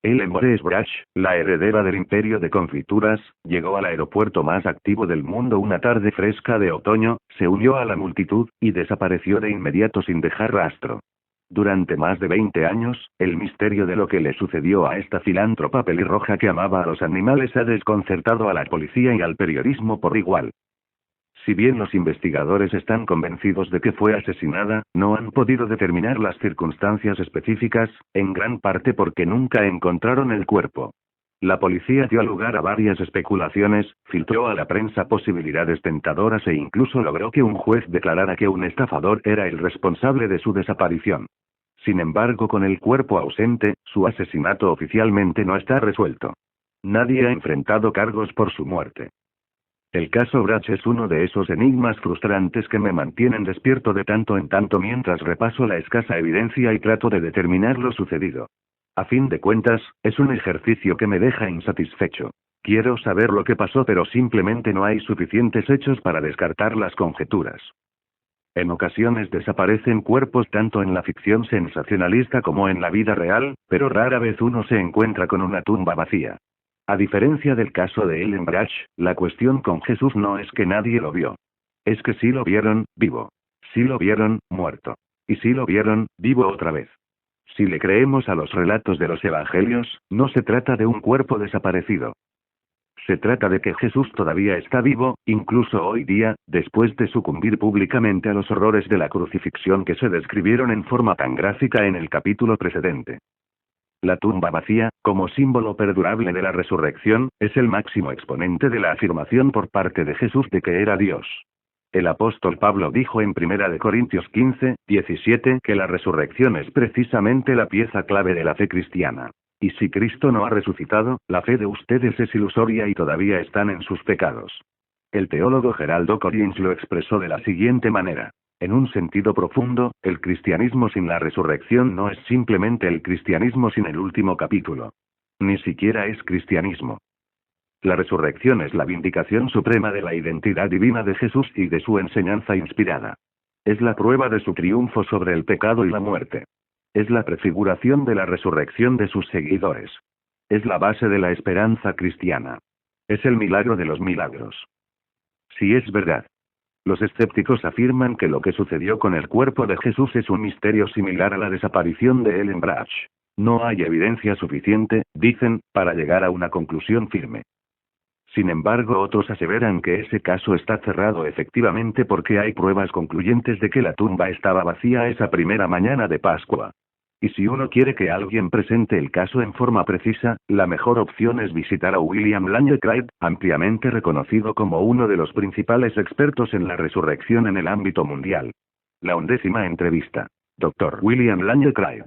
Ellen Brach, la heredera del imperio de confituras, llegó al aeropuerto más activo del mundo una tarde fresca de otoño, se unió a la multitud, y desapareció de inmediato sin dejar rastro. Durante más de 20 años, el misterio de lo que le sucedió a esta filántropa pelirroja que amaba a los animales ha desconcertado a la policía y al periodismo por igual. Si bien los investigadores están convencidos de que fue asesinada, no han podido determinar las circunstancias específicas, en gran parte porque nunca encontraron el cuerpo. La policía dio lugar a varias especulaciones, filtró a la prensa posibilidades tentadoras e incluso logró que un juez declarara que un estafador era el responsable de su desaparición. Sin embargo, con el cuerpo ausente, su asesinato oficialmente no está resuelto. Nadie ha enfrentado cargos por su muerte. El caso Brach es uno de esos enigmas frustrantes que me mantienen despierto de tanto en tanto mientras repaso la escasa evidencia y trato de determinar lo sucedido. A fin de cuentas, es un ejercicio que me deja insatisfecho. Quiero saber lo que pasó, pero simplemente no hay suficientes hechos para descartar las conjeturas. En ocasiones desaparecen cuerpos tanto en la ficción sensacionalista como en la vida real, pero rara vez uno se encuentra con una tumba vacía. A diferencia del caso de Ellen Brach, la cuestión con Jesús no es que nadie lo vio. Es que sí lo vieron, vivo. Sí lo vieron, muerto. Y sí lo vieron, vivo otra vez. Si le creemos a los relatos de los evangelios, no se trata de un cuerpo desaparecido. Se trata de que Jesús todavía está vivo, incluso hoy día, después de sucumbir públicamente a los horrores de la crucifixión que se describieron en forma tan gráfica en el capítulo precedente. La tumba vacía, como símbolo perdurable de la resurrección, es el máximo exponente de la afirmación por parte de Jesús de que era Dios. El apóstol Pablo dijo en 1 Corintios 15, 17 que la resurrección es precisamente la pieza clave de la fe cristiana. Y si Cristo no ha resucitado, la fe de ustedes es ilusoria y todavía están en sus pecados. El teólogo Geraldo Collins lo expresó de la siguiente manera. En un sentido profundo, el cristianismo sin la resurrección no es simplemente el cristianismo sin el último capítulo. Ni siquiera es cristianismo. La resurrección es la vindicación suprema de la identidad divina de Jesús y de su enseñanza inspirada. Es la prueba de su triunfo sobre el pecado y la muerte. Es la prefiguración de la resurrección de sus seguidores. Es la base de la esperanza cristiana. Es el milagro de los milagros. Si es verdad. Los escépticos afirman que lo que sucedió con el cuerpo de Jesús es un misterio similar a la desaparición de Ellen Brach. No hay evidencia suficiente, dicen, para llegar a una conclusión firme. Sin embargo, otros aseveran que ese caso está cerrado efectivamente porque hay pruebas concluyentes de que la tumba estaba vacía esa primera mañana de Pascua. Y si uno quiere que alguien presente el caso en forma precisa, la mejor opción es visitar a William Lane Craig, ampliamente reconocido como uno de los principales expertos en la resurrección en el ámbito mundial. La 11ª entrevista. Dr. William Lane Craig.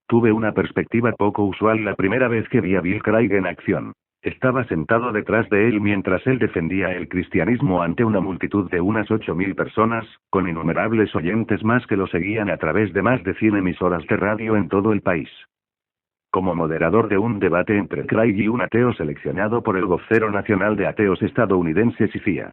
Tuve una perspectiva poco usual la primera vez que vi a Bill Craig en acción. Estaba sentado detrás de él mientras él defendía el cristianismo ante una multitud de unas 8.000 personas, con innumerables oyentes más que lo seguían a través de más de 100 emisoras de radio en todo el país. Como moderador de un debate entre Craig y un ateo seleccionado por el vocero nacional de ateos estadounidenses CIA.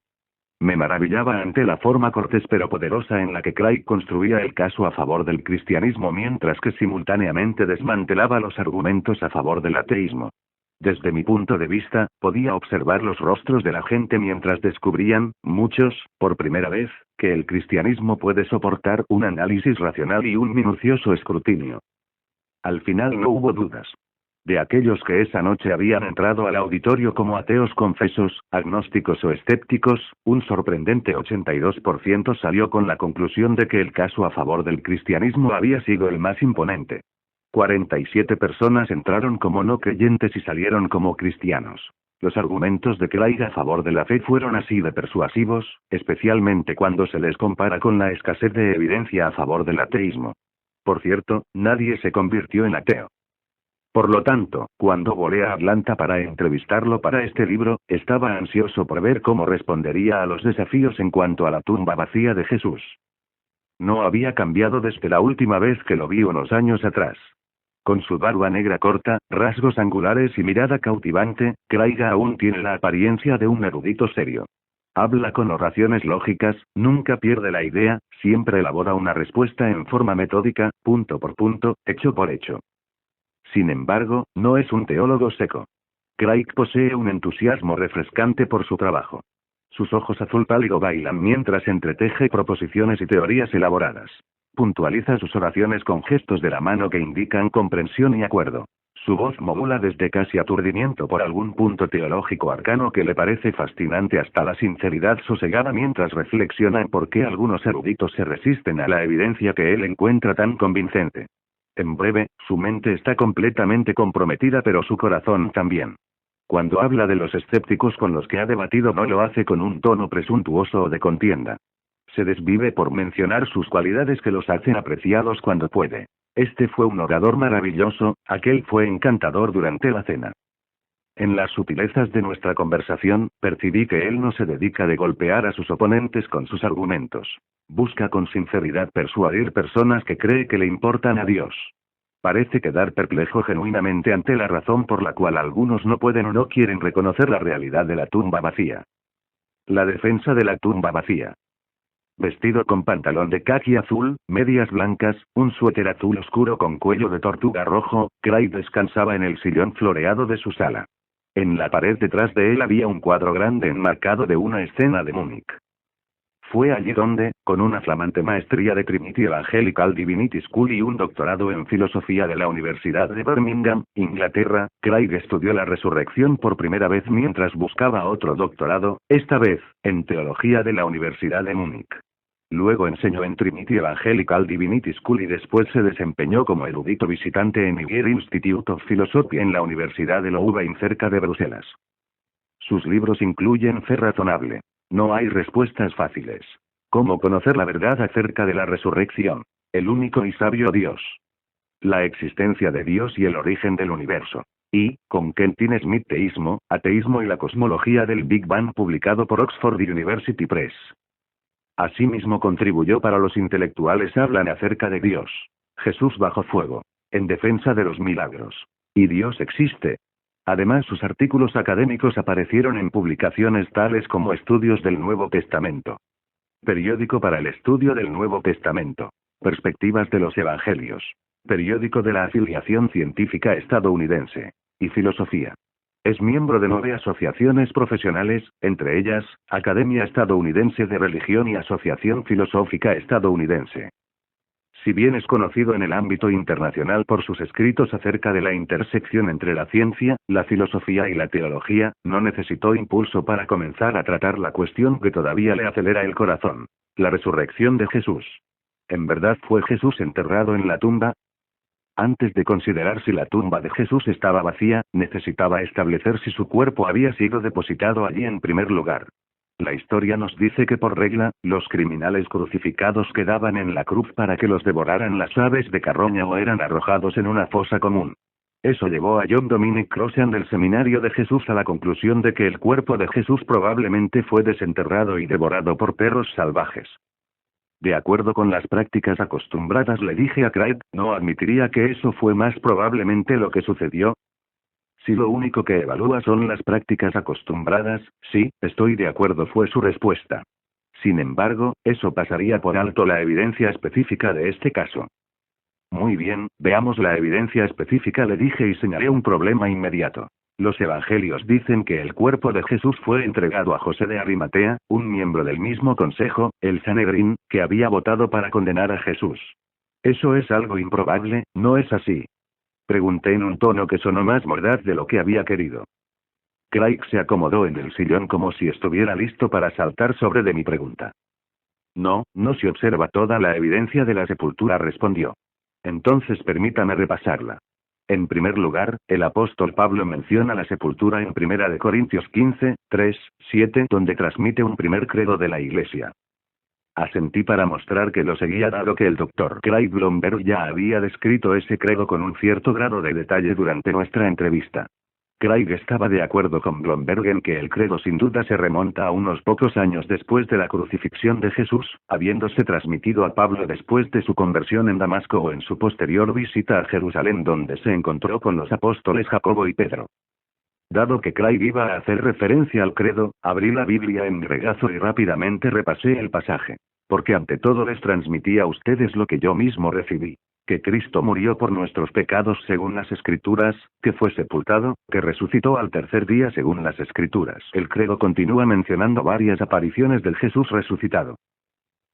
Me maravillaba ante la forma cortés pero poderosa en la que Craig construía el caso a favor del cristianismo mientras que simultáneamente desmantelaba los argumentos a favor del ateísmo. Desde mi punto de vista, podía observar los rostros de la gente mientras descubrían, muchos, por primera vez, que el cristianismo puede soportar un análisis racional y un minucioso escrutinio. Al final no hubo dudas. De aquellos que esa noche habían entrado al auditorio como ateos confesos, agnósticos o escépticos, un sorprendente 82% salió con la conclusión de que el caso a favor del cristianismo había sido el más imponente. 47 personas entraron como no creyentes y salieron como cristianos. Los argumentos de Craig a favor de la fe fueron así de persuasivos, especialmente cuando se les compara con la escasez de evidencia a favor del ateísmo. Por cierto, nadie se convirtió en ateo. Por lo tanto, cuando volé a Atlanta para entrevistarlo para este libro, estaba ansioso por ver cómo respondería a los desafíos en cuanto a la tumba vacía de Jesús. No había cambiado desde la última vez que lo vi unos años atrás. Con su barba negra corta, rasgos angulares y mirada cautivante, Craig aún tiene la apariencia de un erudito serio. Habla con oraciones lógicas, nunca pierde la idea, siempre elabora una respuesta en forma metódica, punto por punto, hecho por hecho. Sin embargo, no es un teólogo seco. Craig posee un entusiasmo refrescante por su trabajo. Sus ojos azul pálido bailan mientras entreteje proposiciones y teorías elaboradas. Puntualiza sus oraciones con gestos de la mano que indican comprensión y acuerdo. Su voz modula desde casi aturdimiento por algún punto teológico arcano que le parece fascinante hasta la sinceridad sosegada mientras reflexiona en por qué algunos eruditos se resisten a la evidencia que él encuentra tan convincente. En breve, su mente está completamente comprometida pero su corazón también. Cuando habla de los escépticos con los que ha debatido no lo hace con un tono presuntuoso o de contienda. Se desvive por mencionar sus cualidades que los hacen apreciados cuando puede. Este fue un orador maravilloso, aquel fue encantador durante la cena. En las sutilezas de nuestra conversación, percibí que él no se dedica de golpear a sus oponentes con sus argumentos. Busca con sinceridad persuadir personas que cree que le importan a Dios. Parece quedar perplejo genuinamente ante la razón por la cual algunos no pueden o no quieren reconocer la realidad de la tumba vacía. La defensa de la tumba vacía. Vestido con pantalón de caqui azul, medias blancas, un suéter azul oscuro con cuello de tortuga rojo, Craig descansaba en el sillón floreado de su sala. En la pared detrás de él había un cuadro grande enmarcado de una escena de Múnich. Fue allí donde, con una flamante maestría de Trinity Evangelical Divinity School y un doctorado en filosofía de la Universidad de Birmingham, Inglaterra, Craig estudió la resurrección por primera vez mientras buscaba otro doctorado, esta vez, en teología de la Universidad de Múnich. Luego enseñó en Trinity Evangelical Divinity School y después se desempeñó como erudito visitante en Niger Institute of Philosophy en la Universidad de Louvain cerca de Bruselas. Sus libros incluyen Fe razonable. No hay respuestas fáciles. ¿Cómo conocer la verdad acerca de la resurrección? El único y sabio Dios. La existencia de Dios y el origen del universo. Y, con Kentin Smith Teísmo, Ateísmo y la cosmología del Big Bang publicado por Oxford University Press. Asimismo contribuyó para Los intelectuales hablan acerca de Dios. Jesús bajo fuego. En defensa de los milagros. Y Dios existe. Además sus artículos académicos aparecieron en publicaciones tales como Estudios del Nuevo Testamento. Periódico para el estudio del Nuevo Testamento. Perspectivas de los Evangelios. Periódico de la Afiliación Científica Estadounidense. Y Filosofía. Es miembro de 9 asociaciones profesionales, entre ellas, Academia Estadounidense de Religión y Asociación Filosófica Estadounidense. Si bien es conocido en el ámbito internacional por sus escritos acerca de la intersección entre la ciencia, la filosofía y la teología, no necesitó impulso para comenzar a tratar la cuestión que todavía le acelera el corazón: la resurrección de Jesús. ¿En verdad fue Jesús enterrado en la tumba? Antes de considerar si la tumba de Jesús estaba vacía, necesitaba establecer si su cuerpo había sido depositado allí en primer lugar. La historia nos dice que por regla, los criminales crucificados quedaban en la cruz para que los devoraran las aves de carroña o eran arrojados en una fosa común. Eso llevó a John Dominic Crossan del Seminario de Jesús a la conclusión de que el cuerpo de Jesús probablemente fue desenterrado y devorado por perros salvajes. De acuerdo con las prácticas acostumbradas, le dije a Craig, ¿no admitiría que eso fue más probablemente lo que sucedió? Si lo único que evalúa son las prácticas acostumbradas, sí, estoy de acuerdo, fue su respuesta. Sin embargo, eso pasaría por alto la evidencia específica de este caso. Muy bien, veamos la evidencia específica, le dije y señalé un problema inmediato. Los evangelios dicen que el cuerpo de Jesús fue entregado a José de Arimatea, un miembro del mismo consejo, el Sanedrín, que había votado para condenar a Jesús. Eso es algo improbable, ¿no es así? Pregunté en un tono que sonó más mordaz de lo que había querido. Craig se acomodó en el sillón como si estuviera listo para saltar sobre de mi pregunta. No, no se observa toda la evidencia de la sepultura, respondió. Entonces permítame repasarla. En primer lugar, el apóstol Pablo menciona la sepultura en 1 Corintios 15, 3, 7, donde transmite un primer credo de la Iglesia. Asentí para mostrar que lo seguía dado que el Dr. Craig Blomberg ya había descrito ese credo con un cierto grado de detalle durante nuestra entrevista. Craig estaba de acuerdo con Blomberg en que el credo sin duda se remonta a unos pocos años después de la crucifixión de Jesús, habiéndose transmitido a Pablo después de su conversión en Damasco o en su posterior visita a Jerusalén donde se encontró con los apóstoles Jacobo y Pedro. Dado que Craig iba a hacer referencia al credo, abrí la Biblia en mi regazo y rápidamente repasé el pasaje. Porque ante todo les transmití a ustedes lo que yo mismo recibí. Que Cristo murió por nuestros pecados según las Escrituras, que fue sepultado, que resucitó al tercer día según las Escrituras. El credo continúa mencionando varias apariciones del Jesús resucitado.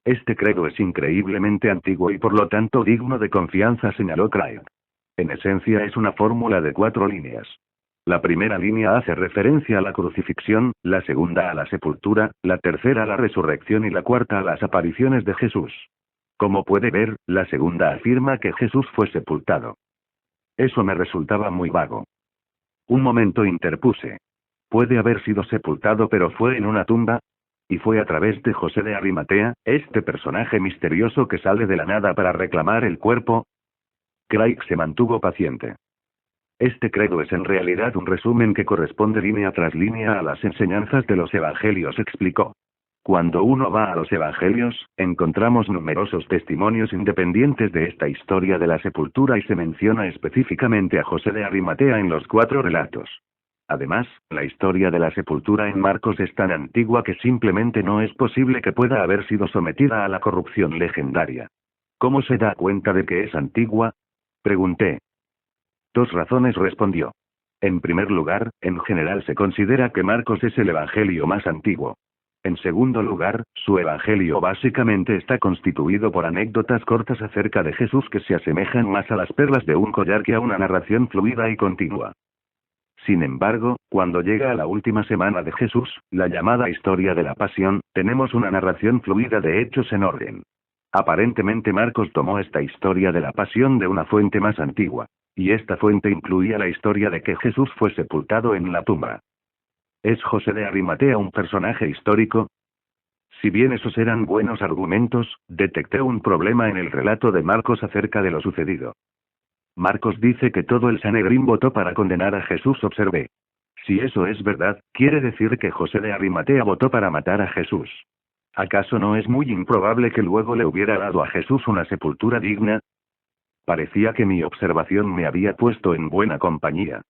Este credo es increíblemente antiguo y por lo tanto digno de confianza, señaló Craig. En esencia es una fórmula de 4 líneas. La primera línea hace referencia a la crucifixión, la segunda a la sepultura, la tercera a la resurrección y la cuarta a las apariciones de Jesús. Como puede ver, la segunda afirma que Jesús fue sepultado. Eso me resultaba muy vago. Un momento, interpuse. Puede haber sido sepultado, pero fue en una tumba. Y fue a través de José de Arimatea, este personaje misterioso que sale de la nada para reclamar el cuerpo. Craig se mantuvo paciente. Este credo es en realidad un resumen que corresponde línea tras línea a las enseñanzas de los evangelios, explicó. Cuando uno va a los evangelios, encontramos numerosos testimonios independientes de esta historia de la sepultura y se menciona específicamente a José de Arimatea en los 4 relatos. Además, la historia de la sepultura en Marcos es tan antigua que simplemente no es posible que pueda haber sido sometida a la corrupción legendaria. ¿Cómo se da cuenta de que es antigua?, pregunté. 2 razones, respondió. En primer lugar, en general se considera que Marcos es el evangelio más antiguo. En segundo lugar, su evangelio básicamente está constituido por anécdotas cortas acerca de Jesús que se asemejan más a las perlas de un collar que a una narración fluida y continua. Sin embargo, cuando llega a la última semana de Jesús, la llamada historia de la pasión, tenemos una narración fluida de hechos en orden. Aparentemente Marcos tomó esta historia de la pasión de una fuente más antigua. Y esta fuente incluía la historia de que Jesús fue sepultado en la tumba. ¿Es José de Arimatea un personaje histórico? Si bien esos eran buenos argumentos, detecté un problema en el relato de Marcos acerca de lo sucedido. Marcos dice que todo el Sanedrín votó para condenar a Jesús, observé. Si eso es verdad, quiere decir que José de Arimatea votó para matar a Jesús. ¿Acaso no es muy improbable que luego le hubiera dado a Jesús una sepultura digna? Parecía que mi observación me había puesto en buena compañía.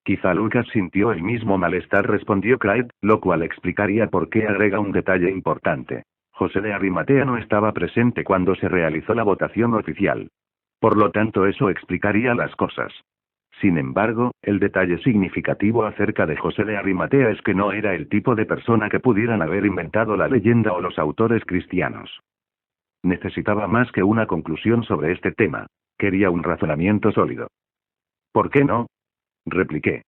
Quizá Lucas sintió el mismo malestar, respondió Craig, lo cual explicaría por qué agrega un detalle importante. José de Arimatea no estaba presente cuando se realizó la votación oficial. Por lo tanto, eso explicaría las cosas. Sin embargo, el detalle significativo acerca de José de Arimatea es que no era el tipo de persona que pudieran haber inventado la leyenda o los autores cristianos. Necesitaba más que una conclusión sobre este tema. Quería un razonamiento sólido. ¿Por qué no?, repliqué.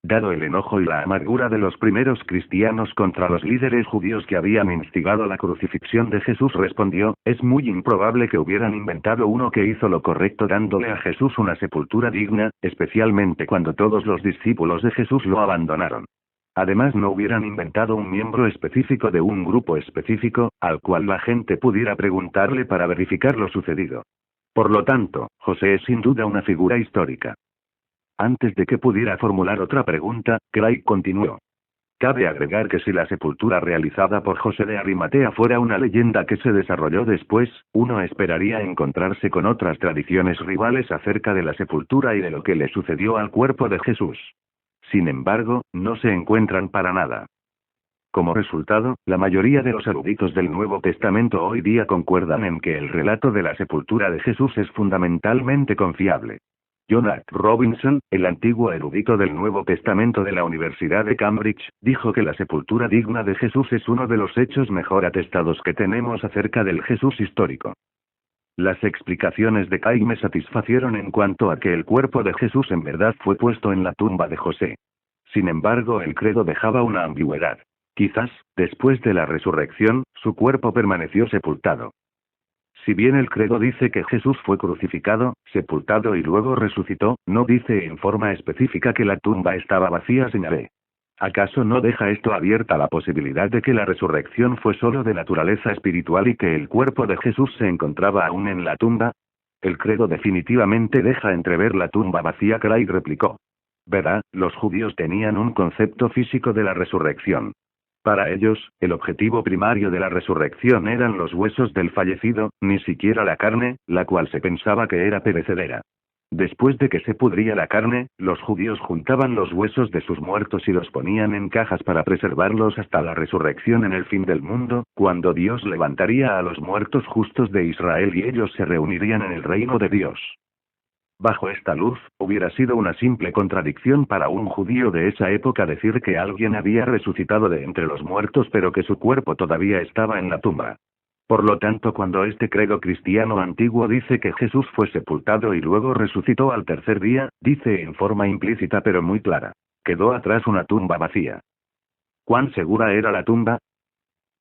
Dado el enojo y la amargura de los primeros cristianos contra los líderes judíos que habían instigado la crucifixión de Jesús, respondió, es muy improbable que hubieran inventado uno que hizo lo correcto dándole a Jesús una sepultura digna, especialmente cuando todos los discípulos de Jesús lo abandonaron. Además, no hubieran inventado un miembro específico de un grupo específico, al cual la gente pudiera preguntarle para verificar lo sucedido. Por lo tanto, José es sin duda una figura histórica. Antes de que pudiera formular otra pregunta, Craig continuó. Cabe agregar que si la sepultura realizada por José de Arimatea fuera una leyenda que se desarrolló después, uno esperaría encontrarse con otras tradiciones rivales acerca de la sepultura y de lo que le sucedió al cuerpo de Jesús. Sin embargo, no se encuentran para nada. Como resultado, la mayoría de los eruditos del Nuevo Testamento hoy día concuerdan en que el relato de la sepultura de Jesús es fundamentalmente confiable. Jonathan Robinson, el antiguo erudito del Nuevo Testamento de la Universidad de Cambridge, dijo que la sepultura digna de Jesús es uno de los hechos mejor atestados que tenemos acerca del Jesús histórico. Las explicaciones de Craig me satisfacieron en cuanto a que el cuerpo de Jesús en verdad fue puesto en la tumba de José. Sin embargo, el credo dejaba una ambigüedad. Quizás, después de la resurrección, su cuerpo permaneció sepultado. Si bien el credo dice que Jesús fue crucificado, sepultado y luego resucitó, no dice en forma específica que la tumba estaba vacía, señalé. ¿Acaso no deja esto abierta la posibilidad de que la resurrección fue solo de naturaleza espiritual y que el cuerpo de Jesús se encontraba aún en la tumba? El credo definitivamente deja entrever la tumba vacía, Craig replicó. Verá, los judíos tenían un concepto físico de la resurrección. Para ellos, el objetivo primario de la resurrección eran los huesos del fallecido, ni siquiera la carne, la cual se pensaba que era perecedera. Después de que se pudría la carne, los judíos juntaban los huesos de sus muertos y los ponían en cajas para preservarlos hasta la resurrección en el fin del mundo, cuando Dios levantaría a los muertos justos de Israel y ellos se reunirían en el reino de Dios. Bajo esta luz, hubiera sido una simple contradicción para un judío de esa época decir que alguien había resucitado de entre los muertos pero que su cuerpo todavía estaba en la tumba. Por lo tanto, cuando este credo cristiano antiguo dice que Jesús fue sepultado y luego resucitó al tercer día, dice en forma implícita pero muy clara: quedó atrás una tumba vacía. ¿Cuán segura era la tumba?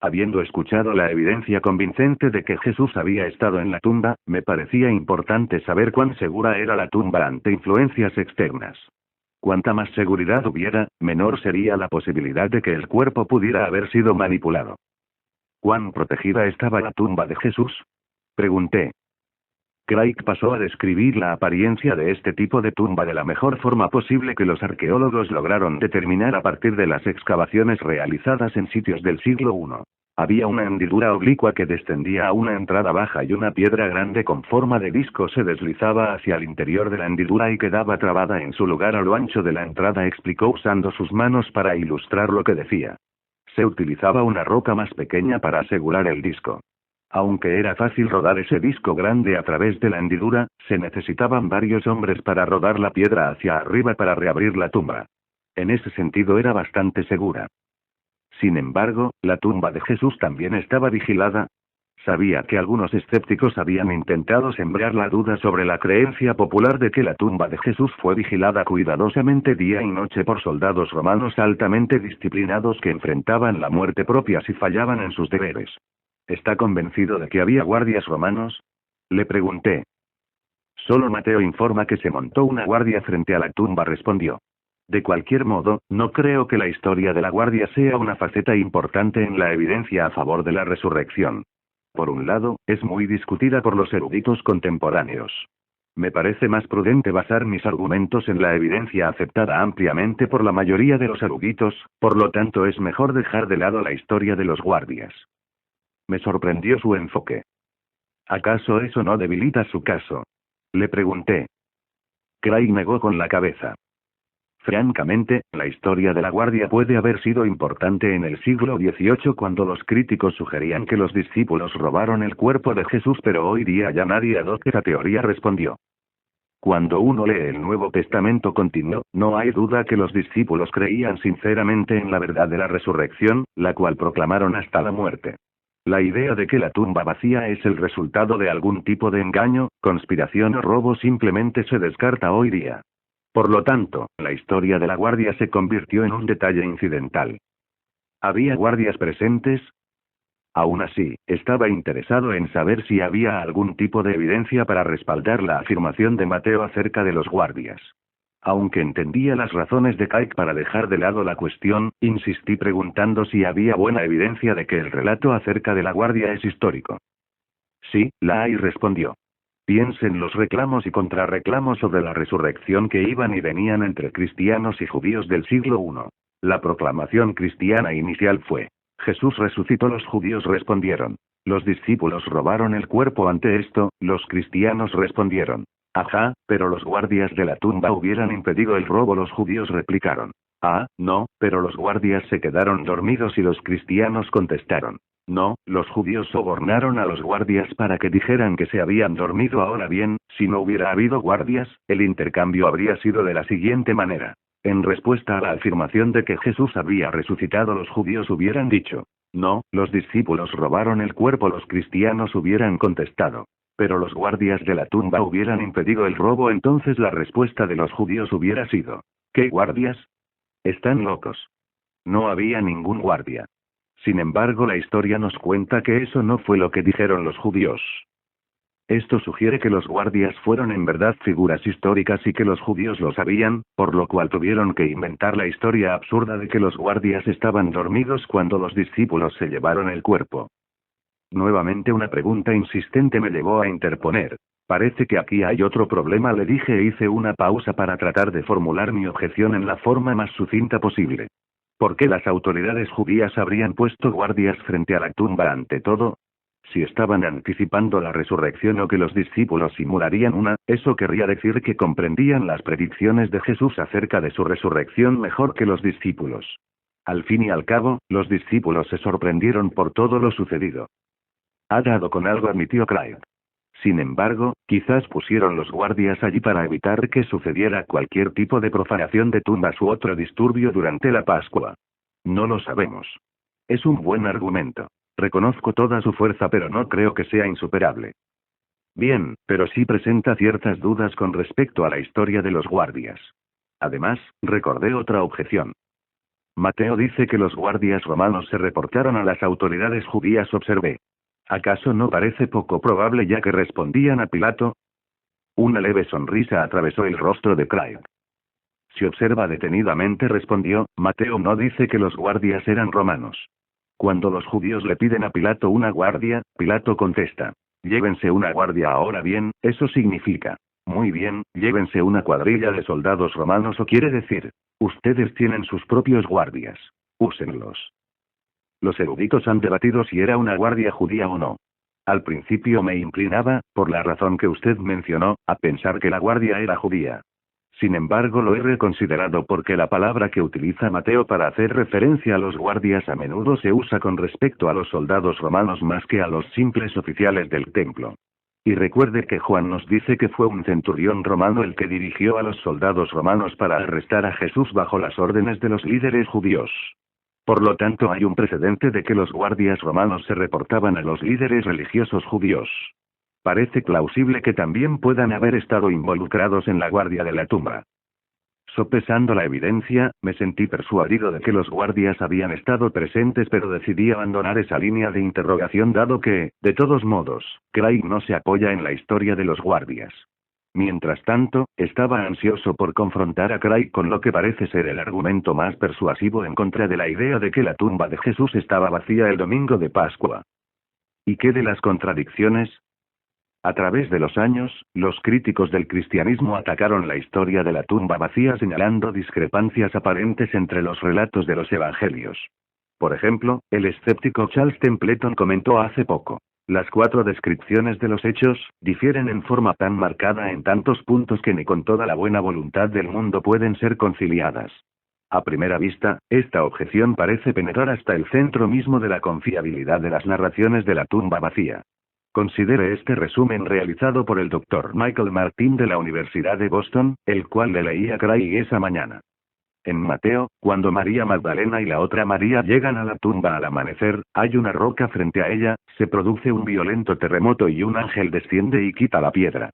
Habiendo escuchado la evidencia convincente de que Jesús había estado en la tumba, me parecía importante saber cuán segura era la tumba ante influencias externas. Cuanta más seguridad hubiera, menor sería la posibilidad de que el cuerpo pudiera haber sido manipulado. ¿Cuán protegida estaba la tumba de Jesús? Pregunté. Craig pasó a describir la apariencia de este tipo de tumba de la mejor forma posible que los arqueólogos lograron determinar a partir de las excavaciones realizadas en sitios del siglo I. Había una hendidura oblicua que descendía a una entrada baja y una piedra grande con forma de disco se deslizaba hacia el interior de la hendidura y quedaba trabada en su lugar a lo ancho de la entrada, explicó usando sus manos para ilustrar lo que decía. Se utilizaba una roca más pequeña para asegurar el disco. Aunque era fácil rodar ese disco grande a través de la hendidura, se necesitaban varios hombres para rodar la piedra hacia arriba para reabrir la tumba. En ese sentido era bastante segura. Sin embargo, la tumba de Jesús también estaba vigilada. Sabía que algunos escépticos habían intentado sembrar la duda sobre la creencia popular de que la tumba de Jesús fue vigilada cuidadosamente día y noche por soldados romanos altamente disciplinados que enfrentaban la muerte propia si fallaban en sus deberes. ¿Está convencido de que había guardias romanos? Le pregunté. Solo Mateo informa que se montó una guardia frente a la tumba, respondió. De cualquier modo, no creo que la historia de la guardia sea una faceta importante en la evidencia a favor de la resurrección. Por un lado, es muy discutida por los eruditos contemporáneos. Me parece más prudente basar mis argumentos en la evidencia aceptada ampliamente por la mayoría de los eruditos, por lo tanto es mejor dejar de lado la historia de los guardias. Me sorprendió su enfoque. ¿Acaso eso no debilita su caso? Le pregunté. Craig negó con la cabeza. Francamente, la historia de la guardia puede haber sido importante en el siglo XVIII cuando los críticos sugerían que los discípulos robaron el cuerpo de Jesús, pero hoy día ya nadie adopta esa teoría, respondió. Cuando uno lee el Nuevo Testamento, continuó, no hay duda que los discípulos creían sinceramente en la verdad de la resurrección, la cual proclamaron hasta la muerte. La idea de que la tumba vacía es el resultado de algún tipo de engaño, conspiración o robo simplemente se descarta hoy día. Por lo tanto, la historia de la guardia se convirtió en un detalle incidental. ¿Había guardias presentes? Aún así, estaba interesado en saber si había algún tipo de evidencia para respaldar la afirmación de Mateo acerca de los guardias. Aunque entendía las razones de Craig para dejar de lado la cuestión, insistí preguntando si había buena evidencia de que el relato acerca de la guardia es histórico. Sí, la hay, respondió. Piense en los reclamos y contrarreclamos sobre la resurrección que iban y venían entre cristianos y judíos del siglo I. La proclamación cristiana inicial fue: Jesús resucitó. Los judíos respondieron: los discípulos robaron el cuerpo. Ante esto, los cristianos respondieron: ajá, pero los guardias de la tumba hubieran impedido el robo. Los judíos replicaron: ah, no, pero los guardias se quedaron dormidos. Y los cristianos contestaron: no, los judíos sobornaron a los guardias para que dijeran que se habían dormido. Ahora bien, si no hubiera habido guardias, el intercambio habría sido de la siguiente manera. En respuesta a la afirmación de que Jesús había resucitado, los judíos hubieran dicho: no, los discípulos robaron el cuerpo. Los cristianos hubieran contestado: pero los guardias de la tumba hubieran impedido el robo. Entonces la respuesta de los judíos hubiera sido: ¿qué guardias? Están locos. No había ningún guardia. Sin embargo, la historia nos cuenta que eso no fue lo que dijeron los judíos. Esto sugiere que los guardias fueron en verdad figuras históricas y que los judíos lo sabían, por lo cual tuvieron que inventar la historia absurda de que los guardias estaban dormidos cuando los discípulos se llevaron el cuerpo. Nuevamente una pregunta insistente me llevó a interponer. Parece que aquí hay otro problema, le dije e hice una pausa para tratar de formular mi objeción en la forma más sucinta posible. ¿Por qué las autoridades judías habrían puesto guardias frente a la tumba ante todo? Si estaban anticipando la resurrección o que los discípulos simularían una, eso querría decir que comprendían las predicciones de Jesús acerca de su resurrección mejor que los discípulos. Al fin y al cabo, los discípulos se sorprendieron por todo lo sucedido. Ha dado con algo, admitió Craig. Sin embargo, quizás pusieron los guardias allí para evitar que sucediera cualquier tipo de profanación de tumbas u otro disturbio durante la Pascua. No lo sabemos. Es un buen argumento. Reconozco toda su fuerza, pero no creo que sea insuperable. Bien, pero sí presenta ciertas dudas con respecto a la historia de los guardias. Además, recordé otra objeción. Mateo dice que los guardias romanos se reportaron a las autoridades judías, observé. ¿Acaso no parece poco probable ya que respondían a Pilato? Una leve sonrisa atravesó el rostro de Craig. Si observa detenidamente, respondió, Mateo no dice que los guardias eran romanos. Cuando los judíos le piden a Pilato una guardia, Pilato contesta, llévense una guardia. Ahora bien, eso significa, muy bien, llévense una cuadrilla de soldados romanos, o quiere decir, ustedes tienen sus propios guardias. Úsenlos. Los eruditos han debatido si era una guardia judía o no. Al principio me inclinaba, por la razón que usted mencionó, a pensar que la guardia era judía. Sin embargo, lo he reconsiderado porque la palabra que utiliza Mateo para hacer referencia a los guardias a menudo se usa con respecto a los soldados romanos más que a los simples oficiales del templo. Y recuerde que Juan nos dice que fue un centurión romano el que dirigió a los soldados romanos para arrestar a Jesús bajo las órdenes de los líderes judíos. Por lo tanto, hay un precedente de que los guardias romanos se reportaban a los líderes religiosos judíos. Parece plausible que también puedan haber estado involucrados en la guardia de la tumba. Sopesando la evidencia, me sentí persuadido de que los guardias habían estado presentes, pero decidí abandonar esa línea de interrogación dado que, de todos modos, Craig no se apoya en la historia de los guardias. Mientras tanto, estaba ansioso por confrontar a Craig con lo que parece ser el argumento más persuasivo en contra de la idea de que la tumba de Jesús estaba vacía el domingo de Pascua. ¿Y qué de las contradicciones? A través de los años, los críticos del cristianismo atacaron la historia de la tumba vacía señalando discrepancias aparentes entre los relatos de los evangelios. Por ejemplo, el escéptico Charles Templeton comentó hace poco. Las 4 descripciones de los hechos difieren en forma tan marcada en tantos puntos que ni con toda la buena voluntad del mundo pueden ser conciliadas. A primera vista, esta objeción parece penetrar hasta el centro mismo de la confiabilidad de las narraciones de la tumba vacía. Considere este resumen realizado por el Dr. Michael Martin de la Universidad de Boston, el cual le leí a Craig esa mañana. En Mateo, cuando María Magdalena y la otra María llegan a la tumba al amanecer, hay una roca frente a ella, se produce un violento terremoto y un ángel desciende y quita la piedra.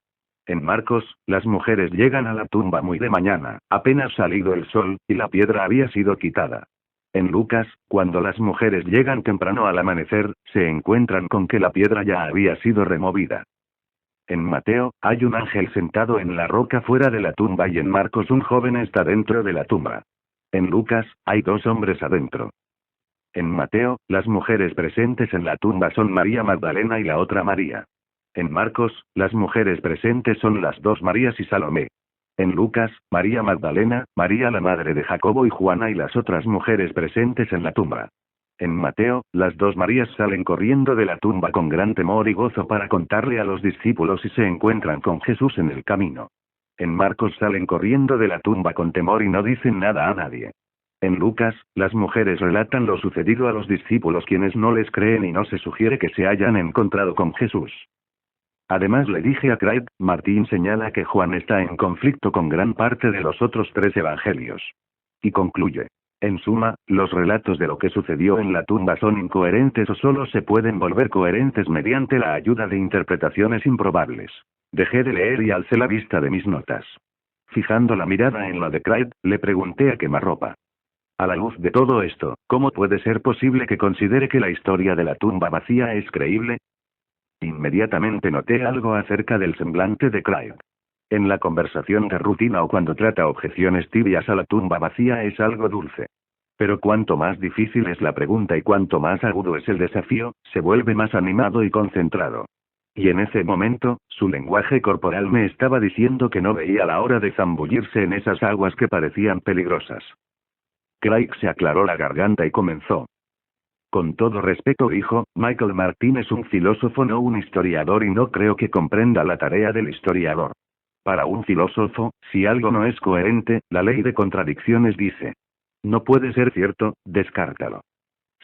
En Marcos, las mujeres llegan a la tumba muy de mañana, apenas salido el sol, y la piedra había sido quitada. En Lucas, cuando las mujeres llegan temprano al amanecer, se encuentran con que la piedra ya había sido removida. En Mateo, hay un ángel sentado en la roca fuera de la tumba y en Marcos un joven está dentro de la tumba. En Lucas, hay 2 hombres adentro. En Mateo, las mujeres presentes en la tumba son María Magdalena y la otra María. En Marcos, las mujeres presentes son las 2 Marías y Salomé. En Lucas, María Magdalena, María la madre de Jacobo y Juana y las otras mujeres presentes en la tumba. En Mateo, las 2 Marías salen corriendo de la tumba con gran temor y gozo para contarle a los discípulos y se encuentran con Jesús en el camino. En Marcos salen corriendo de la tumba con temor y no dicen nada a nadie. En Lucas, las mujeres relatan lo sucedido a los discípulos quienes no les creen y no se sugiere que se hayan encontrado con Jesús. Además le dije a Craig, Martín señala que Juan está en conflicto con gran parte de los otros 3 evangelios. Y concluye. En suma, los relatos de lo que sucedió en la tumba son incoherentes o solo se pueden volver coherentes mediante la ayuda de interpretaciones improbables. Dejé de leer y alcé la vista de mis notas. Fijando la mirada en la de Craig, le pregunté a quemarropa. A la luz de todo esto, ¿cómo puede ser posible que considere que la historia de la tumba vacía es creíble? Inmediatamente noté algo acerca del semblante de Craig. En la conversación de rutina o cuando trata objeciones tibias a la tumba vacía es algo dulce. Pero cuanto más difícil es la pregunta y cuanto más agudo es el desafío, se vuelve más animado y concentrado. Y en ese momento, su lenguaje corporal me estaba diciendo que no veía la hora de zambullirse en esas aguas que parecían peligrosas. Craig se aclaró la garganta y comenzó. Con todo respeto, hijo, Michael Martin es un filósofo, no un historiador, y no creo que comprenda la tarea del historiador. Para un filósofo, si algo no es coherente, la ley de contradicciones dice. No puede ser cierto, descártalo.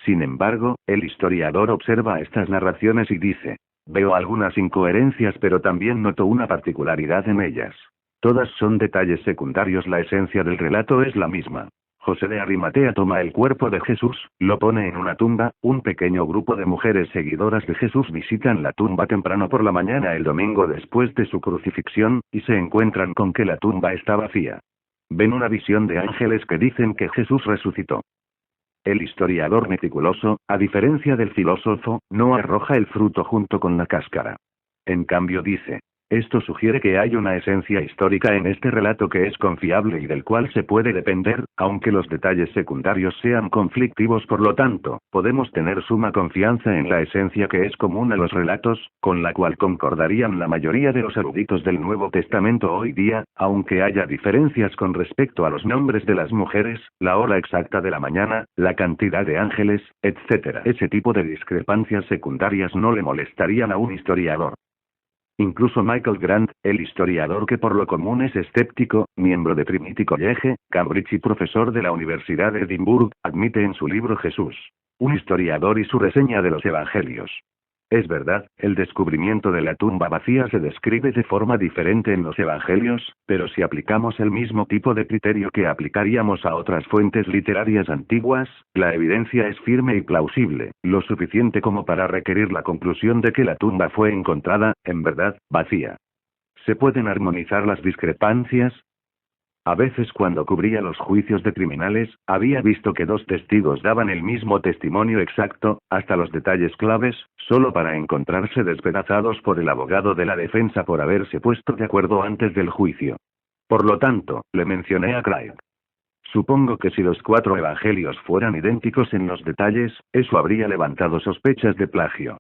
Sin embargo, el historiador observa estas narraciones y dice. Veo algunas incoherencias, pero también noto una particularidad en ellas. Todas son detalles secundarios, la esencia del relato es la misma. José de Arimatea toma el cuerpo de Jesús, lo pone en una tumba, un pequeño grupo de mujeres seguidoras de Jesús visitan la tumba temprano por la mañana el domingo después de su crucifixión, y se encuentran con que la tumba está vacía. Ven una visión de ángeles que dicen que Jesús resucitó. El historiador meticuloso, a diferencia del filósofo, no arroja el fruto junto con la cáscara. En cambio dice: esto sugiere que hay una esencia histórica en este relato que es confiable y del cual se puede depender, aunque los detalles secundarios sean conflictivos. Por lo tanto, podemos tener suma confianza en la esencia que es común a los relatos, con la cual concordarían la mayoría de los eruditos del Nuevo Testamento hoy día, aunque haya diferencias con respecto a los nombres de las mujeres, la hora exacta de la mañana, la cantidad de ángeles, etc. Ese tipo de discrepancias secundarias no le molestarían a un historiador. Incluso Michael Grant, el historiador que por lo común es escéptico, miembro de Trinity College, Cambridge y profesor de la Universidad de Edimburgo, admite en su libro Jesús, un historiador y su reseña de los Evangelios. Es verdad, el descubrimiento de la tumba vacía se describe de forma diferente en los Evangelios, pero si aplicamos el mismo tipo de criterio que aplicaríamos a otras fuentes literarias antiguas, la evidencia es firme y plausible, lo suficiente como para requerir la conclusión de que la tumba fue encontrada, en verdad, vacía. ¿Se pueden armonizar las discrepancias? A veces cuando cubría los juicios de criminales, había visto que dos testigos daban el mismo testimonio exacto, hasta los detalles claves, solo para encontrarse despedazados por el abogado de la defensa por haberse puesto de acuerdo antes del juicio. Por lo tanto, le mencioné a Craig. Supongo que si los 4 evangelios fueran idénticos en los detalles, eso habría levantado sospechas de plagio.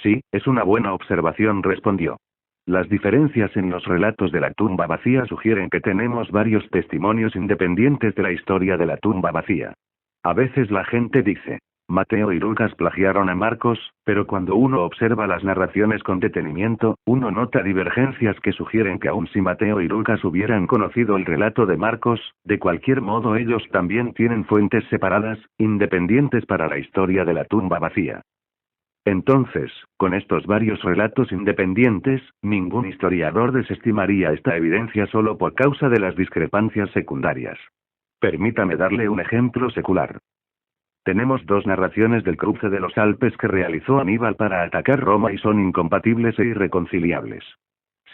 Sí, es una buena observación, respondió. Las diferencias en los relatos de la tumba vacía sugieren que tenemos varios testimonios independientes de la historia de la tumba vacía. A veces la gente dice: Mateo y Lucas plagiaron a Marcos, pero cuando uno observa las narraciones con detenimiento, uno nota divergencias que sugieren que aun si Mateo y Lucas hubieran conocido el relato de Marcos, de cualquier modo ellos también tienen fuentes separadas, independientes para la historia de la tumba vacía. Entonces, con estos varios relatos independientes, ningún historiador desestimaría esta evidencia solo por causa de las discrepancias secundarias. Permítame darle un ejemplo secular. Tenemos 2 narraciones del cruce de los Alpes que realizó Aníbal para atacar Roma y son incompatibles e irreconciliables.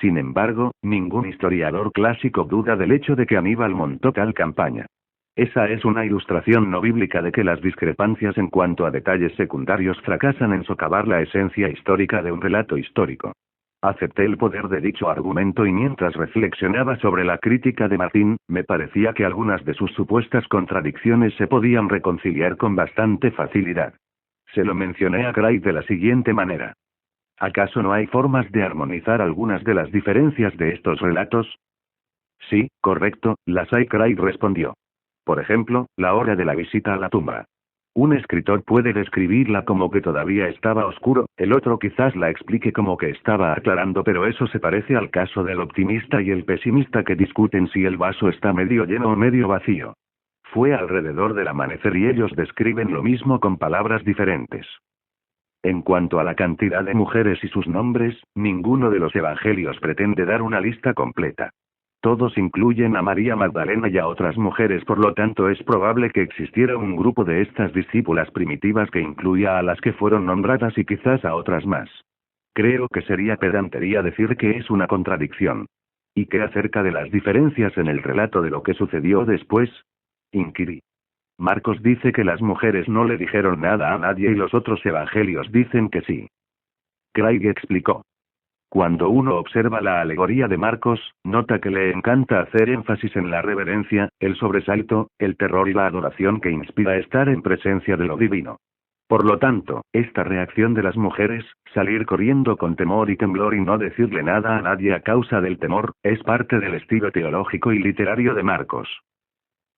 Sin embargo, ningún historiador clásico duda del hecho de que Aníbal montó tal campaña. Esa es una ilustración no bíblica de que las discrepancias en cuanto a detalles secundarios fracasan en socavar la esencia histórica de un relato histórico. Acepté el poder de dicho argumento y mientras reflexionaba sobre la crítica de Martín, me parecía que algunas de sus supuestas contradicciones se podían reconciliar con bastante facilidad. Se lo mencioné a Craig de la siguiente manera. ¿Acaso no hay formas de armonizar algunas de las diferencias de estos relatos? Sí, correcto, las hay, Craig respondió. Por ejemplo, la hora de la visita a la tumba. Un escritor puede describirla como que todavía estaba oscuro, el otro quizás la explique como que estaba aclarando, pero eso se parece al caso del optimista y el pesimista que discuten si el vaso está medio lleno o medio vacío. Fue alrededor del amanecer y ellos describen lo mismo con palabras diferentes. En cuanto a la cantidad de mujeres y sus nombres, ninguno de los evangelios pretende dar una lista completa. Todos incluyen a María Magdalena y a otras mujeres, por lo tanto es probable que existiera un grupo de estas discípulas primitivas que incluya a las que fueron nombradas y quizás a otras más. Creo que sería pedantería decir que es una contradicción. ¿Y qué acerca de las diferencias en el relato de lo que sucedió después? Inquirí. Marcos dice que las mujeres no le dijeron nada a nadie y los otros evangelios dicen que sí. Craig explicó. Cuando uno observa la alegoría de Marcos, nota que le encanta hacer énfasis en la reverencia, el sobresalto, el terror y la adoración que inspira estar en presencia de lo divino. Por lo tanto, esta reacción de las mujeres, salir corriendo con temor y temblor y no decirle nada a nadie a causa del temor, es parte del estilo teológico y literario de Marcos.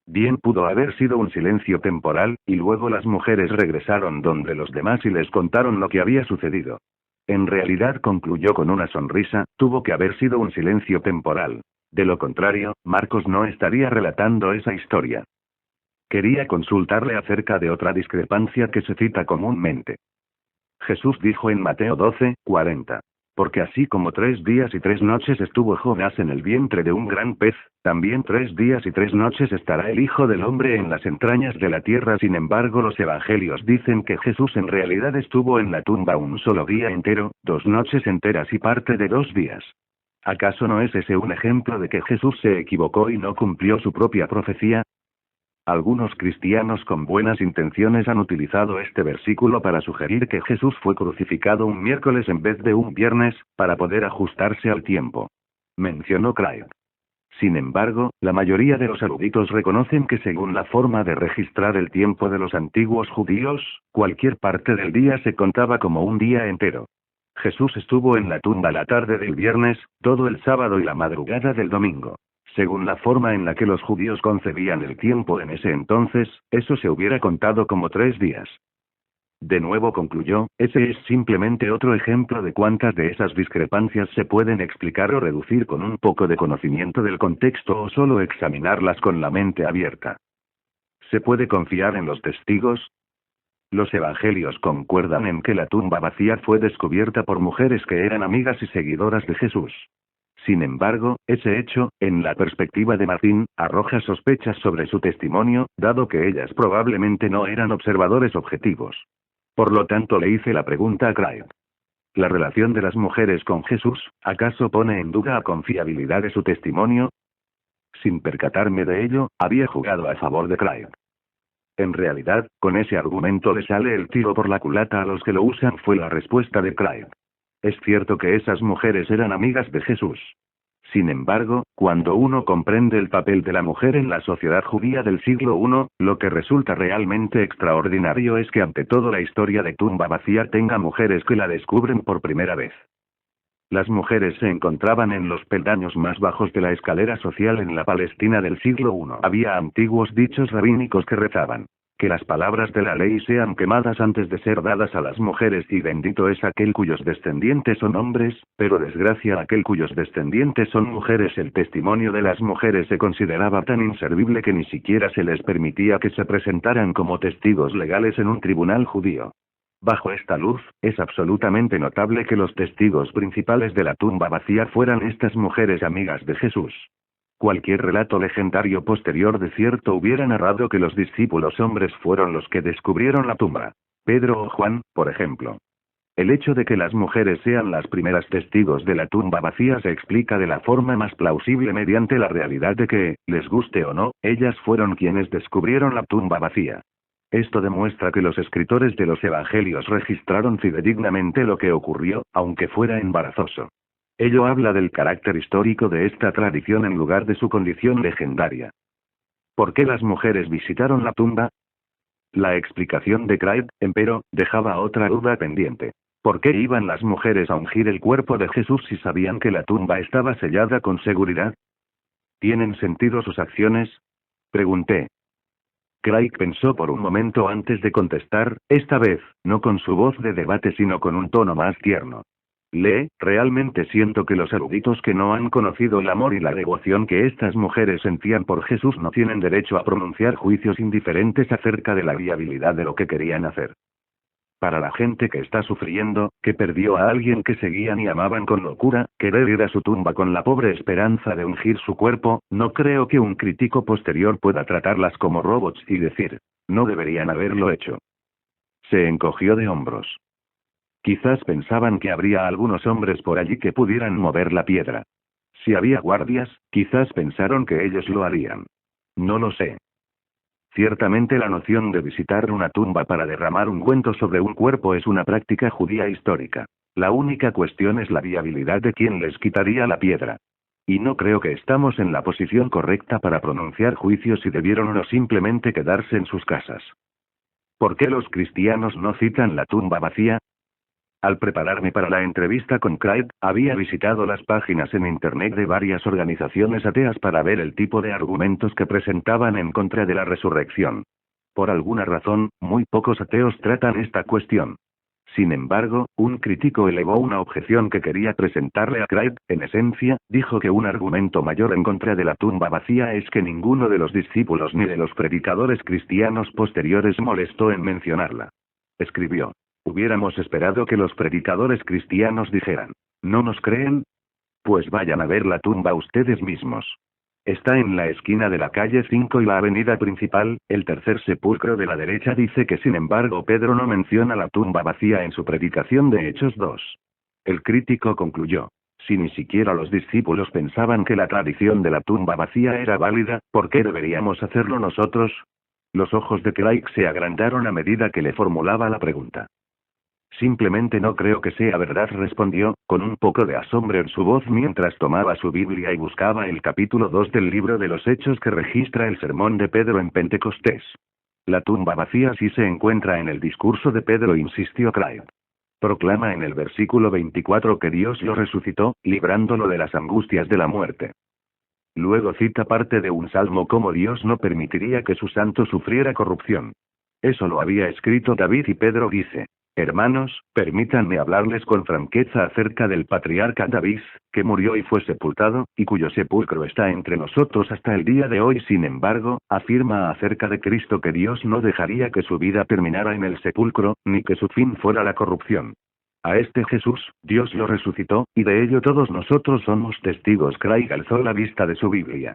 Bien pudo haber sido un silencio temporal, y luego las mujeres regresaron donde los demás y les contaron lo que había sucedido. En realidad, concluyó con una sonrisa, tuvo que haber sido un silencio temporal. De lo contrario, Marcos no estaría relatando esa historia. Quería consultarle acerca de otra discrepancia que se cita comúnmente. Jesús dijo en Mateo 12:40. Porque así como 3 días y 3 noches estuvo Jonás en el vientre de un gran pez, también 3 días y 3 noches estará el Hijo del Hombre en las entrañas de la tierra. Sin embargo, los evangelios dicen que Jesús en realidad estuvo en la tumba un solo día entero, 2 noches enteras y parte de 2 días. ¿Acaso no es ese un ejemplo de que Jesús se equivocó y no cumplió su propia profecía? Algunos cristianos con buenas intenciones han utilizado este versículo para sugerir que Jesús fue crucificado un miércoles en vez de un viernes, para poder ajustarse al tiempo. Mencionó Craig. Sin embargo, la mayoría de los eruditos reconocen que según la forma de registrar el tiempo de los antiguos judíos, cualquier parte del día se contaba como un día entero. Jesús estuvo en la tumba la tarde del viernes, todo el sábado y la madrugada del domingo. Según la forma en la que los judíos concebían el tiempo en ese entonces, eso se hubiera contado como 3 días. De nuevo concluyó, ese es simplemente otro ejemplo de cuántas de esas discrepancias se pueden explicar o reducir con un poco de conocimiento del contexto o solo examinarlas con la mente abierta. ¿Se puede confiar en los testigos? Los evangelios concuerdan en que la tumba vacía fue descubierta por mujeres que eran amigas y seguidoras de Jesús. Sin embargo, ese hecho, en la perspectiva de Martín, arroja sospechas sobre su testimonio, dado que ellas probablemente no eran observadores objetivos. Por lo tanto, le hice la pregunta a Craig. ¿La relación de las mujeres con Jesús, acaso pone en duda la confiabilidad de su testimonio? Sin percatarme de ello, había jugado a favor de Craig. En realidad, con ese argumento le sale el tiro por la culata a los que lo usan, fue la respuesta de Craig. Es cierto que esas mujeres eran amigas de Jesús. Sin embargo, cuando uno comprende el papel de la mujer en la sociedad judía del siglo I, lo que resulta realmente extraordinario es que ante todo la historia de tumba vacía tenga mujeres que la descubren por primera vez. Las mujeres se encontraban en los peldaños más bajos de la escalera social en la Palestina del siglo I. Había antiguos dichos rabínicos que rezaban: que las palabras de la ley sean quemadas antes de ser dadas a las mujeres, y bendito es aquel cuyos descendientes son hombres, pero desgracia aquel cuyos descendientes son mujeres. El testimonio de las mujeres se consideraba tan inservible que ni siquiera se les permitía que se presentaran como testigos legales en un tribunal judío. Bajo esta luz, es absolutamente notable que los testigos principales de la tumba vacía fueran estas mujeres amigas de Jesús. Cualquier relato legendario posterior de cierto hubiera narrado que los discípulos hombres fueron los que descubrieron la tumba. Pedro o Juan, por ejemplo. El hecho de que las mujeres sean las primeras testigos de la tumba vacía se explica de la forma más plausible mediante la realidad de que, les guste o no, ellas fueron quienes descubrieron la tumba vacía. Esto demuestra que los escritores de los evangelios registraron fidedignamente lo que ocurrió, aunque fuera embarazoso. Ello habla del carácter histórico de esta tradición en lugar de su condición legendaria. ¿Por qué las mujeres visitaron la tumba? La explicación de Craig, empero, dejaba otra duda pendiente. ¿Por qué iban las mujeres a ungir el cuerpo de Jesús si sabían que la tumba estaba sellada con seguridad? ¿Tienen sentido sus acciones? Pregunté. Craig pensó por un momento antes de contestar, esta vez, no con su voz de debate sino con un tono más tierno. Realmente siento que los eruditos que no han conocido el amor y la devoción que estas mujeres sentían por Jesús no tienen derecho a pronunciar juicios indiferentes acerca de la viabilidad de lo que querían hacer. Para la gente que está sufriendo, que perdió a alguien que seguían y amaban con locura, querer ir a su tumba con la pobre esperanza de ungir su cuerpo, no creo que un crítico posterior pueda tratarlas como robots y decir, no deberían haberlo hecho. Se encogió de hombros. Quizás pensaban que habría algunos hombres por allí que pudieran mover la piedra. Si había guardias, quizás pensaron que ellos lo harían. No lo sé. Ciertamente la noción de visitar una tumba para derramar ungüento sobre un cuerpo es una práctica judía histórica. La única cuestión es la viabilidad de quién les quitaría la piedra. Y no creo que estamos en la posición correcta para pronunciar juicios si debieron o no simplemente quedarse en sus casas. ¿Por qué los cristianos no citan la tumba vacía? Al prepararme para la entrevista con Craig, había visitado las páginas en Internet de varias organizaciones ateas para ver el tipo de argumentos que presentaban en contra de la resurrección. Por alguna razón, muy pocos ateos tratan esta cuestión. Sin embargo, un crítico elevó una objeción que quería presentarle a Craig. En esencia, dijo que un argumento mayor en contra de la tumba vacía es que ninguno de los discípulos ni de los predicadores cristianos posteriores molestó en mencionarla. Escribió. Hubiéramos esperado que los predicadores cristianos dijeran: ¿No nos creen? Pues vayan a ver la tumba ustedes mismos. Está en la esquina de la calle 5 y la avenida principal, el tercer sepulcro de la derecha dice que sin embargo Pedro no menciona la tumba vacía en su predicación de Hechos 2. El crítico concluyó. Si ni siquiera los discípulos pensaban que la tradición de la tumba vacía era válida, ¿por qué deberíamos hacerlo nosotros? Los ojos de Craig se agrandaron a medida que le formulaba la pregunta. Simplemente no creo que sea verdad, respondió, con un poco de asombro en su voz mientras tomaba su Biblia y buscaba el capítulo 2 del libro de los Hechos que registra el sermón de Pedro en Pentecostés. La tumba vacía sí se encuentra en el discurso de Pedro, insistió Craig. Proclama en el versículo 24 que Dios lo resucitó, librándolo de las angustias de la muerte. Luego cita parte de un salmo como Dios no permitiría que su santo sufriera corrupción. Eso lo había escrito David y Pedro dice. Hermanos, permítanme hablarles con franqueza acerca del patriarca David, que murió y fue sepultado, y cuyo sepulcro está entre nosotros hasta el día de hoy. Sin embargo, afirma acerca de Cristo que Dios no dejaría que su vida terminara en el sepulcro, ni que su fin fuera la corrupción. A este Jesús, Dios lo resucitó, y de ello todos nosotros somos testigos. Craig alzó la vista de su Biblia.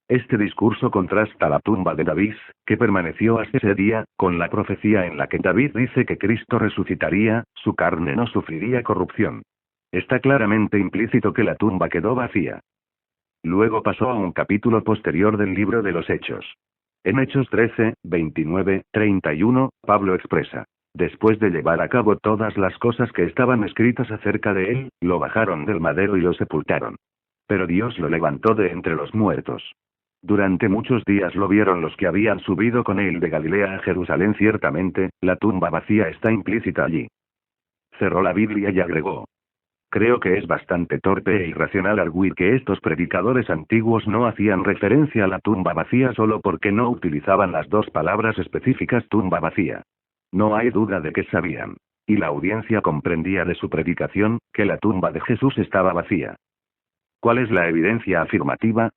Este discurso contrasta la tumba de David, que permaneció hasta ese día, con la profecía en la que David dice que Cristo resucitaría, su carne no sufriría corrupción. Está claramente implícito que la tumba quedó vacía. Luego pasó a un capítulo posterior del libro de los Hechos. En Hechos 13, 29, 31, Pablo expresa. Después de llevar a cabo todas las cosas que estaban escritas acerca de él, lo bajaron del madero y lo sepultaron. Pero Dios lo levantó de entre los muertos. Durante muchos días lo vieron los que habían subido con él de Galilea a Jerusalén. Ciertamente, la tumba vacía está implícita allí. Cerró la Biblia y agregó. Creo que es bastante torpe e irracional arguir que estos predicadores antiguos no hacían referencia a la tumba vacía solo porque no utilizaban las dos palabras específicas tumba vacía. No hay duda de que sabían. Y la audiencia comprendía de su predicación, que la tumba de Jesús estaba vacía. ¿Cuál es la evidencia afirmativa?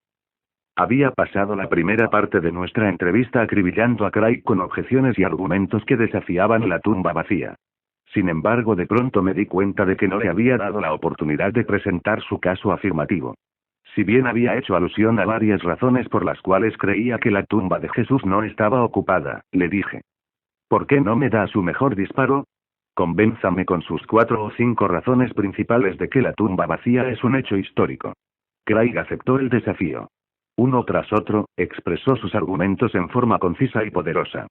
Había pasado la primera parte de nuestra entrevista acribillando a Craig con objeciones y argumentos que desafiaban la tumba vacía. Sin embargo, de pronto me di cuenta de que no le había dado la oportunidad de presentar su caso afirmativo. Si bien había hecho alusión a varias razones por las cuales creía que la tumba de Jesús no estaba ocupada, le dije. ¿Por qué no me da su mejor disparo? Convénzame con sus 4 o 5 razones principales de que la tumba vacía es un hecho histórico. Craig aceptó el desafío. Uno tras otro, expresó sus argumentos en forma concisa y poderosa.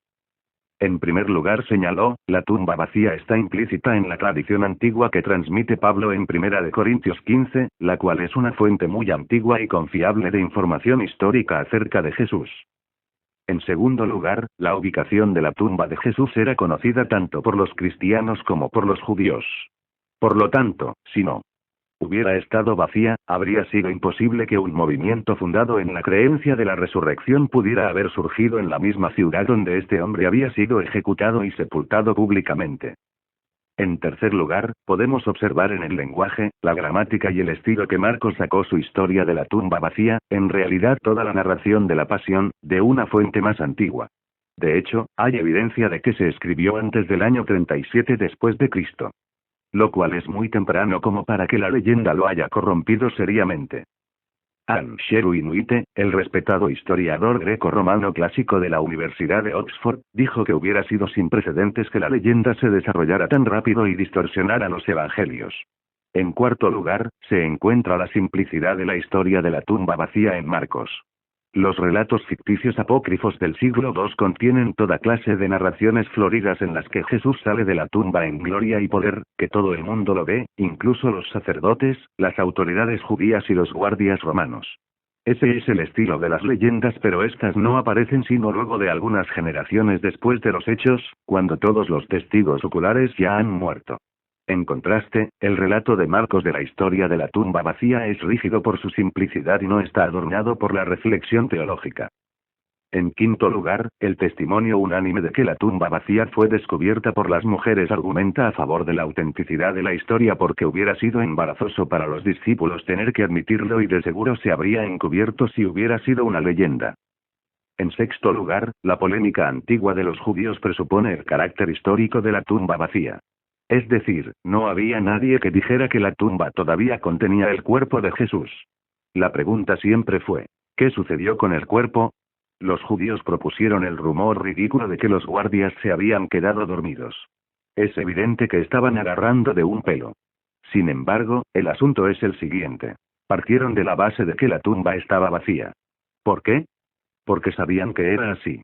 En primer lugar señaló, la tumba vacía está implícita en la tradición antigua que transmite Pablo en 1 de Corintios 15, la cual es una fuente muy antigua y confiable de información histórica acerca de Jesús. En segundo lugar, la ubicación de la tumba de Jesús era conocida tanto por los cristianos como por los judíos. Por lo tanto, si no hubiera estado vacía, habría sido imposible que un movimiento fundado en la creencia de la resurrección pudiera haber surgido en la misma ciudad donde este hombre había sido ejecutado y sepultado públicamente. En tercer lugar, podemos observar en el lenguaje, la gramática y el estilo que Marcos sacó su historia de la tumba vacía, en realidad toda la narración de la pasión, de una fuente más antigua. De hecho, hay evidencia de que se escribió antes del año 37 después de Cristo. Lo cual es muy temprano como para que la leyenda lo haya corrompido seriamente. Ansheru Inuite, el respetado historiador greco-romano clásico de la Universidad de Oxford, dijo que hubiera sido sin precedentes que la leyenda se desarrollara tan rápido y distorsionara los evangelios. En cuarto lugar, se encuentra la simplicidad de la historia de la tumba vacía en Marcos. Los relatos ficticios apócrifos del siglo II contienen toda clase de narraciones floridas en las que Jesús sale de la tumba en gloria y poder, que todo el mundo lo ve, incluso los sacerdotes, las autoridades judías y los guardias romanos. Ese es el estilo de las leyendas, pero estas no aparecen sino luego de algunas generaciones después de los hechos, cuando todos los testigos oculares ya han muerto. En contraste, el relato de Marcos de la historia de la tumba vacía es rígido por su simplicidad y no está adornado por la reflexión teológica. En quinto lugar, el testimonio unánime de que la tumba vacía fue descubierta por las mujeres argumenta a favor de la autenticidad de la historia porque hubiera sido embarazoso para los discípulos tener que admitirlo y de seguro se habría encubierto si hubiera sido una leyenda. En sexto lugar, la polémica antigua de los judíos presupone el carácter histórico de la tumba vacía. Es decir, no había nadie que dijera que la tumba todavía contenía el cuerpo de Jesús. La pregunta siempre fue, ¿qué sucedió con el cuerpo? Los judíos propusieron el rumor ridículo de que los guardias se habían quedado dormidos. Es evidente que estaban agarrando de un pelo. Sin embargo, el asunto es el siguiente. Partieron de la base de que la tumba estaba vacía. ¿Por qué? Porque sabían que era así.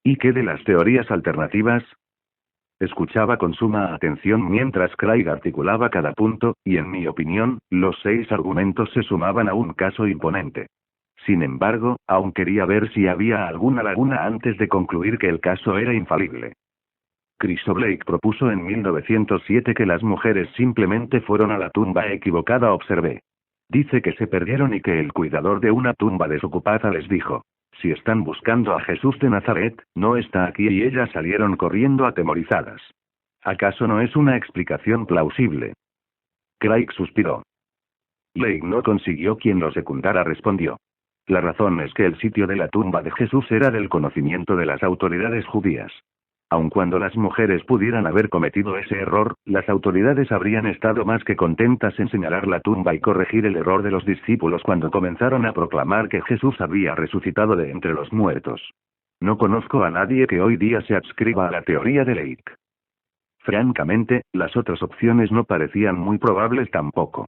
¿Y qué de las teorías alternativas? Escuchaba con suma atención mientras Craig articulaba cada punto, y en mi opinión, los 6 argumentos se sumaban a un caso imponente. Sin embargo, aún quería ver si había alguna laguna antes de concluir que el caso era infalible. Chris Blake propuso en 1907 que las mujeres simplemente fueron a la tumba equivocada, observé. Dice que se perdieron y que el cuidador de una tumba desocupada les dijo: si están buscando a Jesús de Nazaret, no está aquí, y ellas salieron corriendo atemorizadas. ¿Acaso no es una explicación plausible? Craig suspiró. Blake no consiguió quien lo secundara, respondió. La razón es que el sitio de la tumba de Jesús era del conocimiento de las autoridades judías. Aun cuando las mujeres pudieran haber cometido ese error, las autoridades habrían estado más que contentas en señalar la tumba y corregir el error de los discípulos cuando comenzaron a proclamar que Jesús había resucitado de entre los muertos. No conozco a nadie que hoy día se adscriba a la teoría de Lake. Francamente, las otras opciones no parecían muy probables tampoco.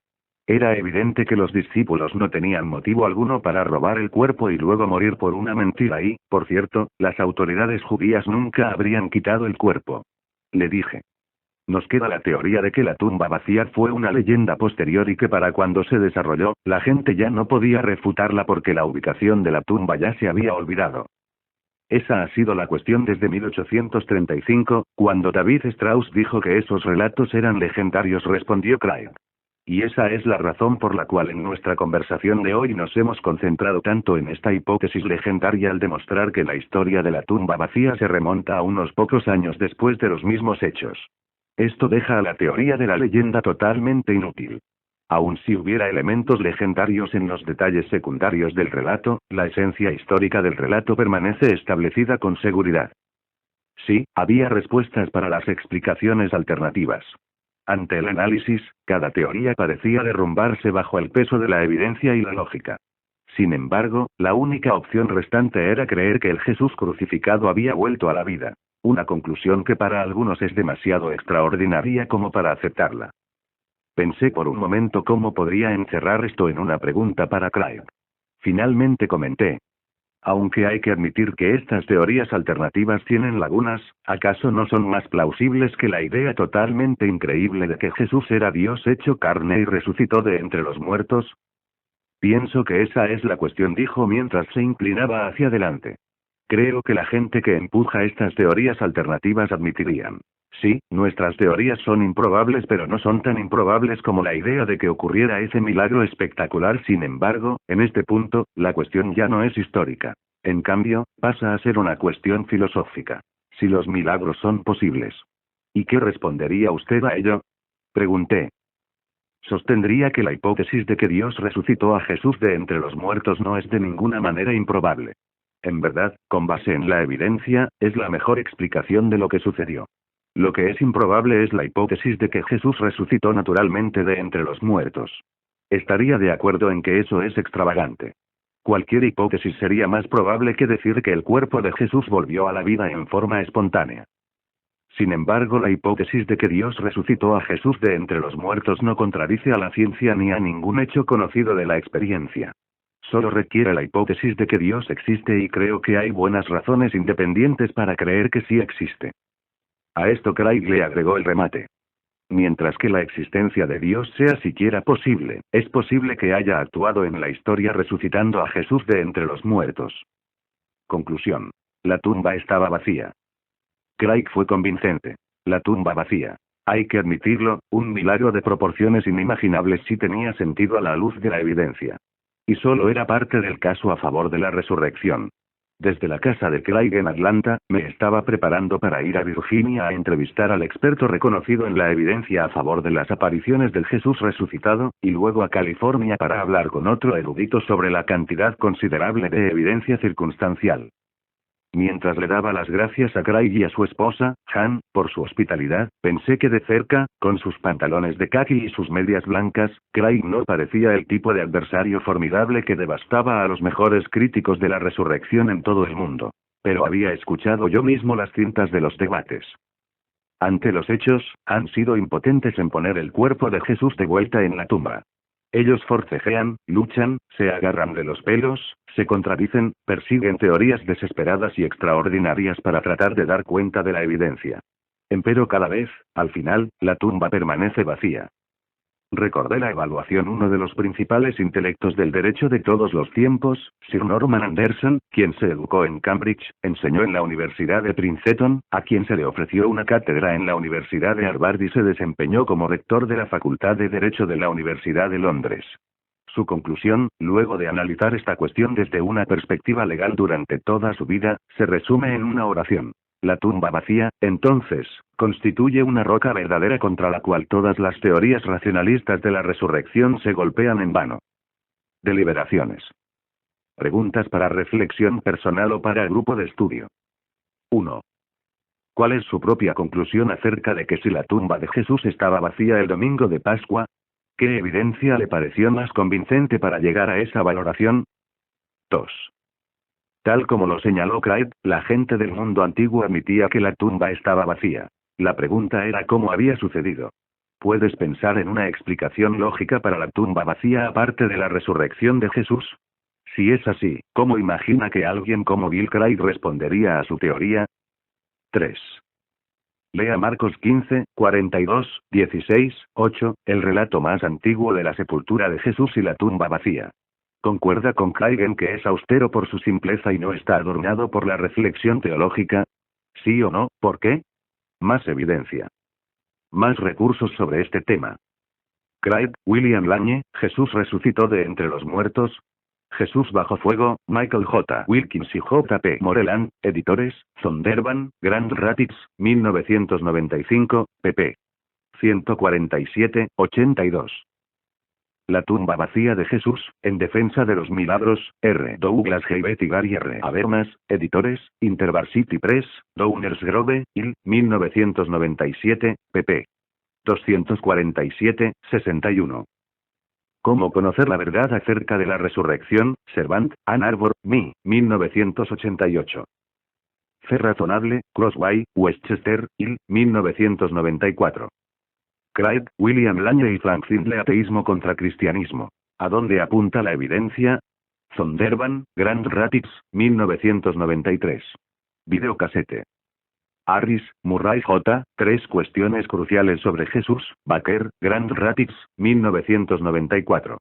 Era evidente que los discípulos no tenían motivo alguno para robar el cuerpo y luego morir por una mentira y, por cierto, las autoridades judías nunca habrían quitado el cuerpo. Le dije. Nos queda la teoría de que la tumba vacía fue una leyenda posterior y que para cuando se desarrolló, la gente ya no podía refutarla porque la ubicación de la tumba ya se había olvidado. Esa ha sido la cuestión desde 1835, cuando David Strauss dijo que esos relatos eran legendarios, respondió Craig. Y esa es la razón por la cual en nuestra conversación de hoy nos hemos concentrado tanto en esta hipótesis legendaria al demostrar que la historia de la tumba vacía se remonta a unos pocos años después de los mismos hechos. Esto deja a la teoría de la leyenda totalmente inútil. Aun si hubiera elementos legendarios en los detalles secundarios del relato, la esencia histórica del relato permanece establecida con seguridad. Sí, había respuestas para las explicaciones alternativas. Ante el análisis, cada teoría parecía derrumbarse bajo el peso de la evidencia y la lógica. Sin embargo, la única opción restante era creer que el Jesús crucificado había vuelto a la vida. Una conclusión que para algunos es demasiado extraordinaria como para aceptarla. Pensé por un momento cómo podría encerrar esto en una pregunta para Craig. Finalmente comenté. Aunque hay que admitir que estas teorías alternativas tienen lagunas, ¿acaso no son más plausibles que la idea totalmente increíble de que Jesús era Dios hecho carne y resucitó de entre los muertos? Pienso que esa es la cuestión, dijo mientras se inclinaba hacia adelante. Creo que la gente que empuja estas teorías alternativas admitirían. Sí, nuestras teorías son improbables, pero no son tan improbables como la idea de que ocurriera ese milagro espectacular. Sin embargo, en este punto, la cuestión ya no es histórica. En cambio, pasa a ser una cuestión filosófica. Si los milagros son posibles. ¿Y qué respondería usted a ello? Pregunté. Sostendría que la hipótesis de que Dios resucitó a Jesús de entre los muertos no es de ninguna manera improbable. En verdad, con base en la evidencia, es la mejor explicación de lo que sucedió. Lo que es improbable es la hipótesis de que Jesús resucitó naturalmente de entre los muertos. Estaría de acuerdo en que eso es extravagante. Cualquier hipótesis sería más probable que decir que el cuerpo de Jesús volvió a la vida en forma espontánea. Sin embargo, la hipótesis de que Dios resucitó a Jesús de entre los muertos no contradice a la ciencia ni a ningún hecho conocido de la experiencia. Solo requiere la hipótesis de que Dios existe y creo que hay buenas razones independientes para creer que sí existe. A esto Craig le agregó el remate. Mientras que la existencia de Dios sea siquiera posible, es posible que haya actuado en la historia resucitando a Jesús de entre los muertos. Conclusión. La tumba estaba vacía. Craig fue convincente. La tumba vacía. Hay que admitirlo, un milagro de proporciones inimaginables sí tenía sentido a la luz de la evidencia. Y solo era parte del caso a favor de la resurrección. Desde la casa de Craig en Atlanta, me estaba preparando para ir a Virginia a entrevistar al experto reconocido en la evidencia a favor de las apariciones del Jesús resucitado, y luego a California para hablar con otro erudito sobre la cantidad considerable de evidencia circunstancial. Mientras le daba las gracias a Craig y a su esposa, Han, por su hospitalidad, pensé que de cerca, con sus pantalones de caqui y sus medias blancas, Craig no parecía el tipo de adversario formidable que devastaba a los mejores críticos de la resurrección en todo el mundo. Pero había escuchado yo mismo las cintas de los debates. Ante los hechos, han sido impotentes en poner el cuerpo de Jesús de vuelta en la tumba. Ellos forcejean, luchan, se agarran de los pelos, se contradicen, persiguen teorías desesperadas y extraordinarias para tratar de dar cuenta de la evidencia. Empero cada vez, al final, la tumba permanece vacía. Recordé la evaluación. Uno de los principales intelectos del derecho de todos los tiempos, Sir Norman Anderson, quien se educó en Cambridge, enseñó en la Universidad de Princeton, a quien se le ofreció una cátedra en la Universidad de Harvard y se desempeñó como rector de la Facultad de Derecho de la Universidad de Londres. Su conclusión, luego de analizar esta cuestión desde una perspectiva legal durante toda su vida, se resume en una oración. La tumba vacía, entonces, constituye una roca verdadera contra la cual todas las teorías racionalistas de la resurrección se golpean en vano. Deliberaciones. Preguntas para reflexión personal o para grupo de estudio. 1. ¿Cuál es su propia conclusión acerca de que si la tumba de Jesús estaba vacía el domingo de Pascua? ¿Qué evidencia le pareció más convincente para llegar a esa valoración? 2. Tal como lo señaló Craig, la gente del mundo antiguo admitía que la tumba estaba vacía. La pregunta era cómo había sucedido. ¿Puedes pensar en una explicación lógica para la tumba vacía aparte de la resurrección de Jesús? Si es así, ¿cómo imagina que alguien como Bill Craig respondería a su teoría? 3. Lea Marcos 15, 42, 16, 8, el relato más antiguo de la sepultura de Jesús y la tumba vacía. ¿Concuerda con Craig en que es austero por su simpleza y no está adornado por la reflexión teológica? ¿Sí o no? ¿Por qué? Más evidencia. Más recursos sobre este tema. Craig, William Lagne, Jesús resucitó de entre los muertos. Jesús bajo fuego, Michael J. Wilkins y J. P. Moreland, editores, Zondervan, Grand Rapids, 1995, pp. 147, 82. La tumba vacía de Jesús, en defensa de los milagros, R. Douglas J. y Gary R. Habermas, editores, InterVarsity Press, Downers Grove, Hill, 1997, pp. 247, 61. ¿Cómo conocer la verdad acerca de la resurrección? Servant, Ann Arbor, Me, 1988. Fe razonable, Crossway, Westchester, Hill, 1994. Craig, William Lagne y Frank Zindle. Ateísmo contra cristianismo. ¿A dónde apunta la evidencia? Zondervan, Grand Rapids, 1993. Videocasete. Harris, Murray J. Tres cuestiones cruciales sobre Jesús, Baker, Grand Rapids, 1994.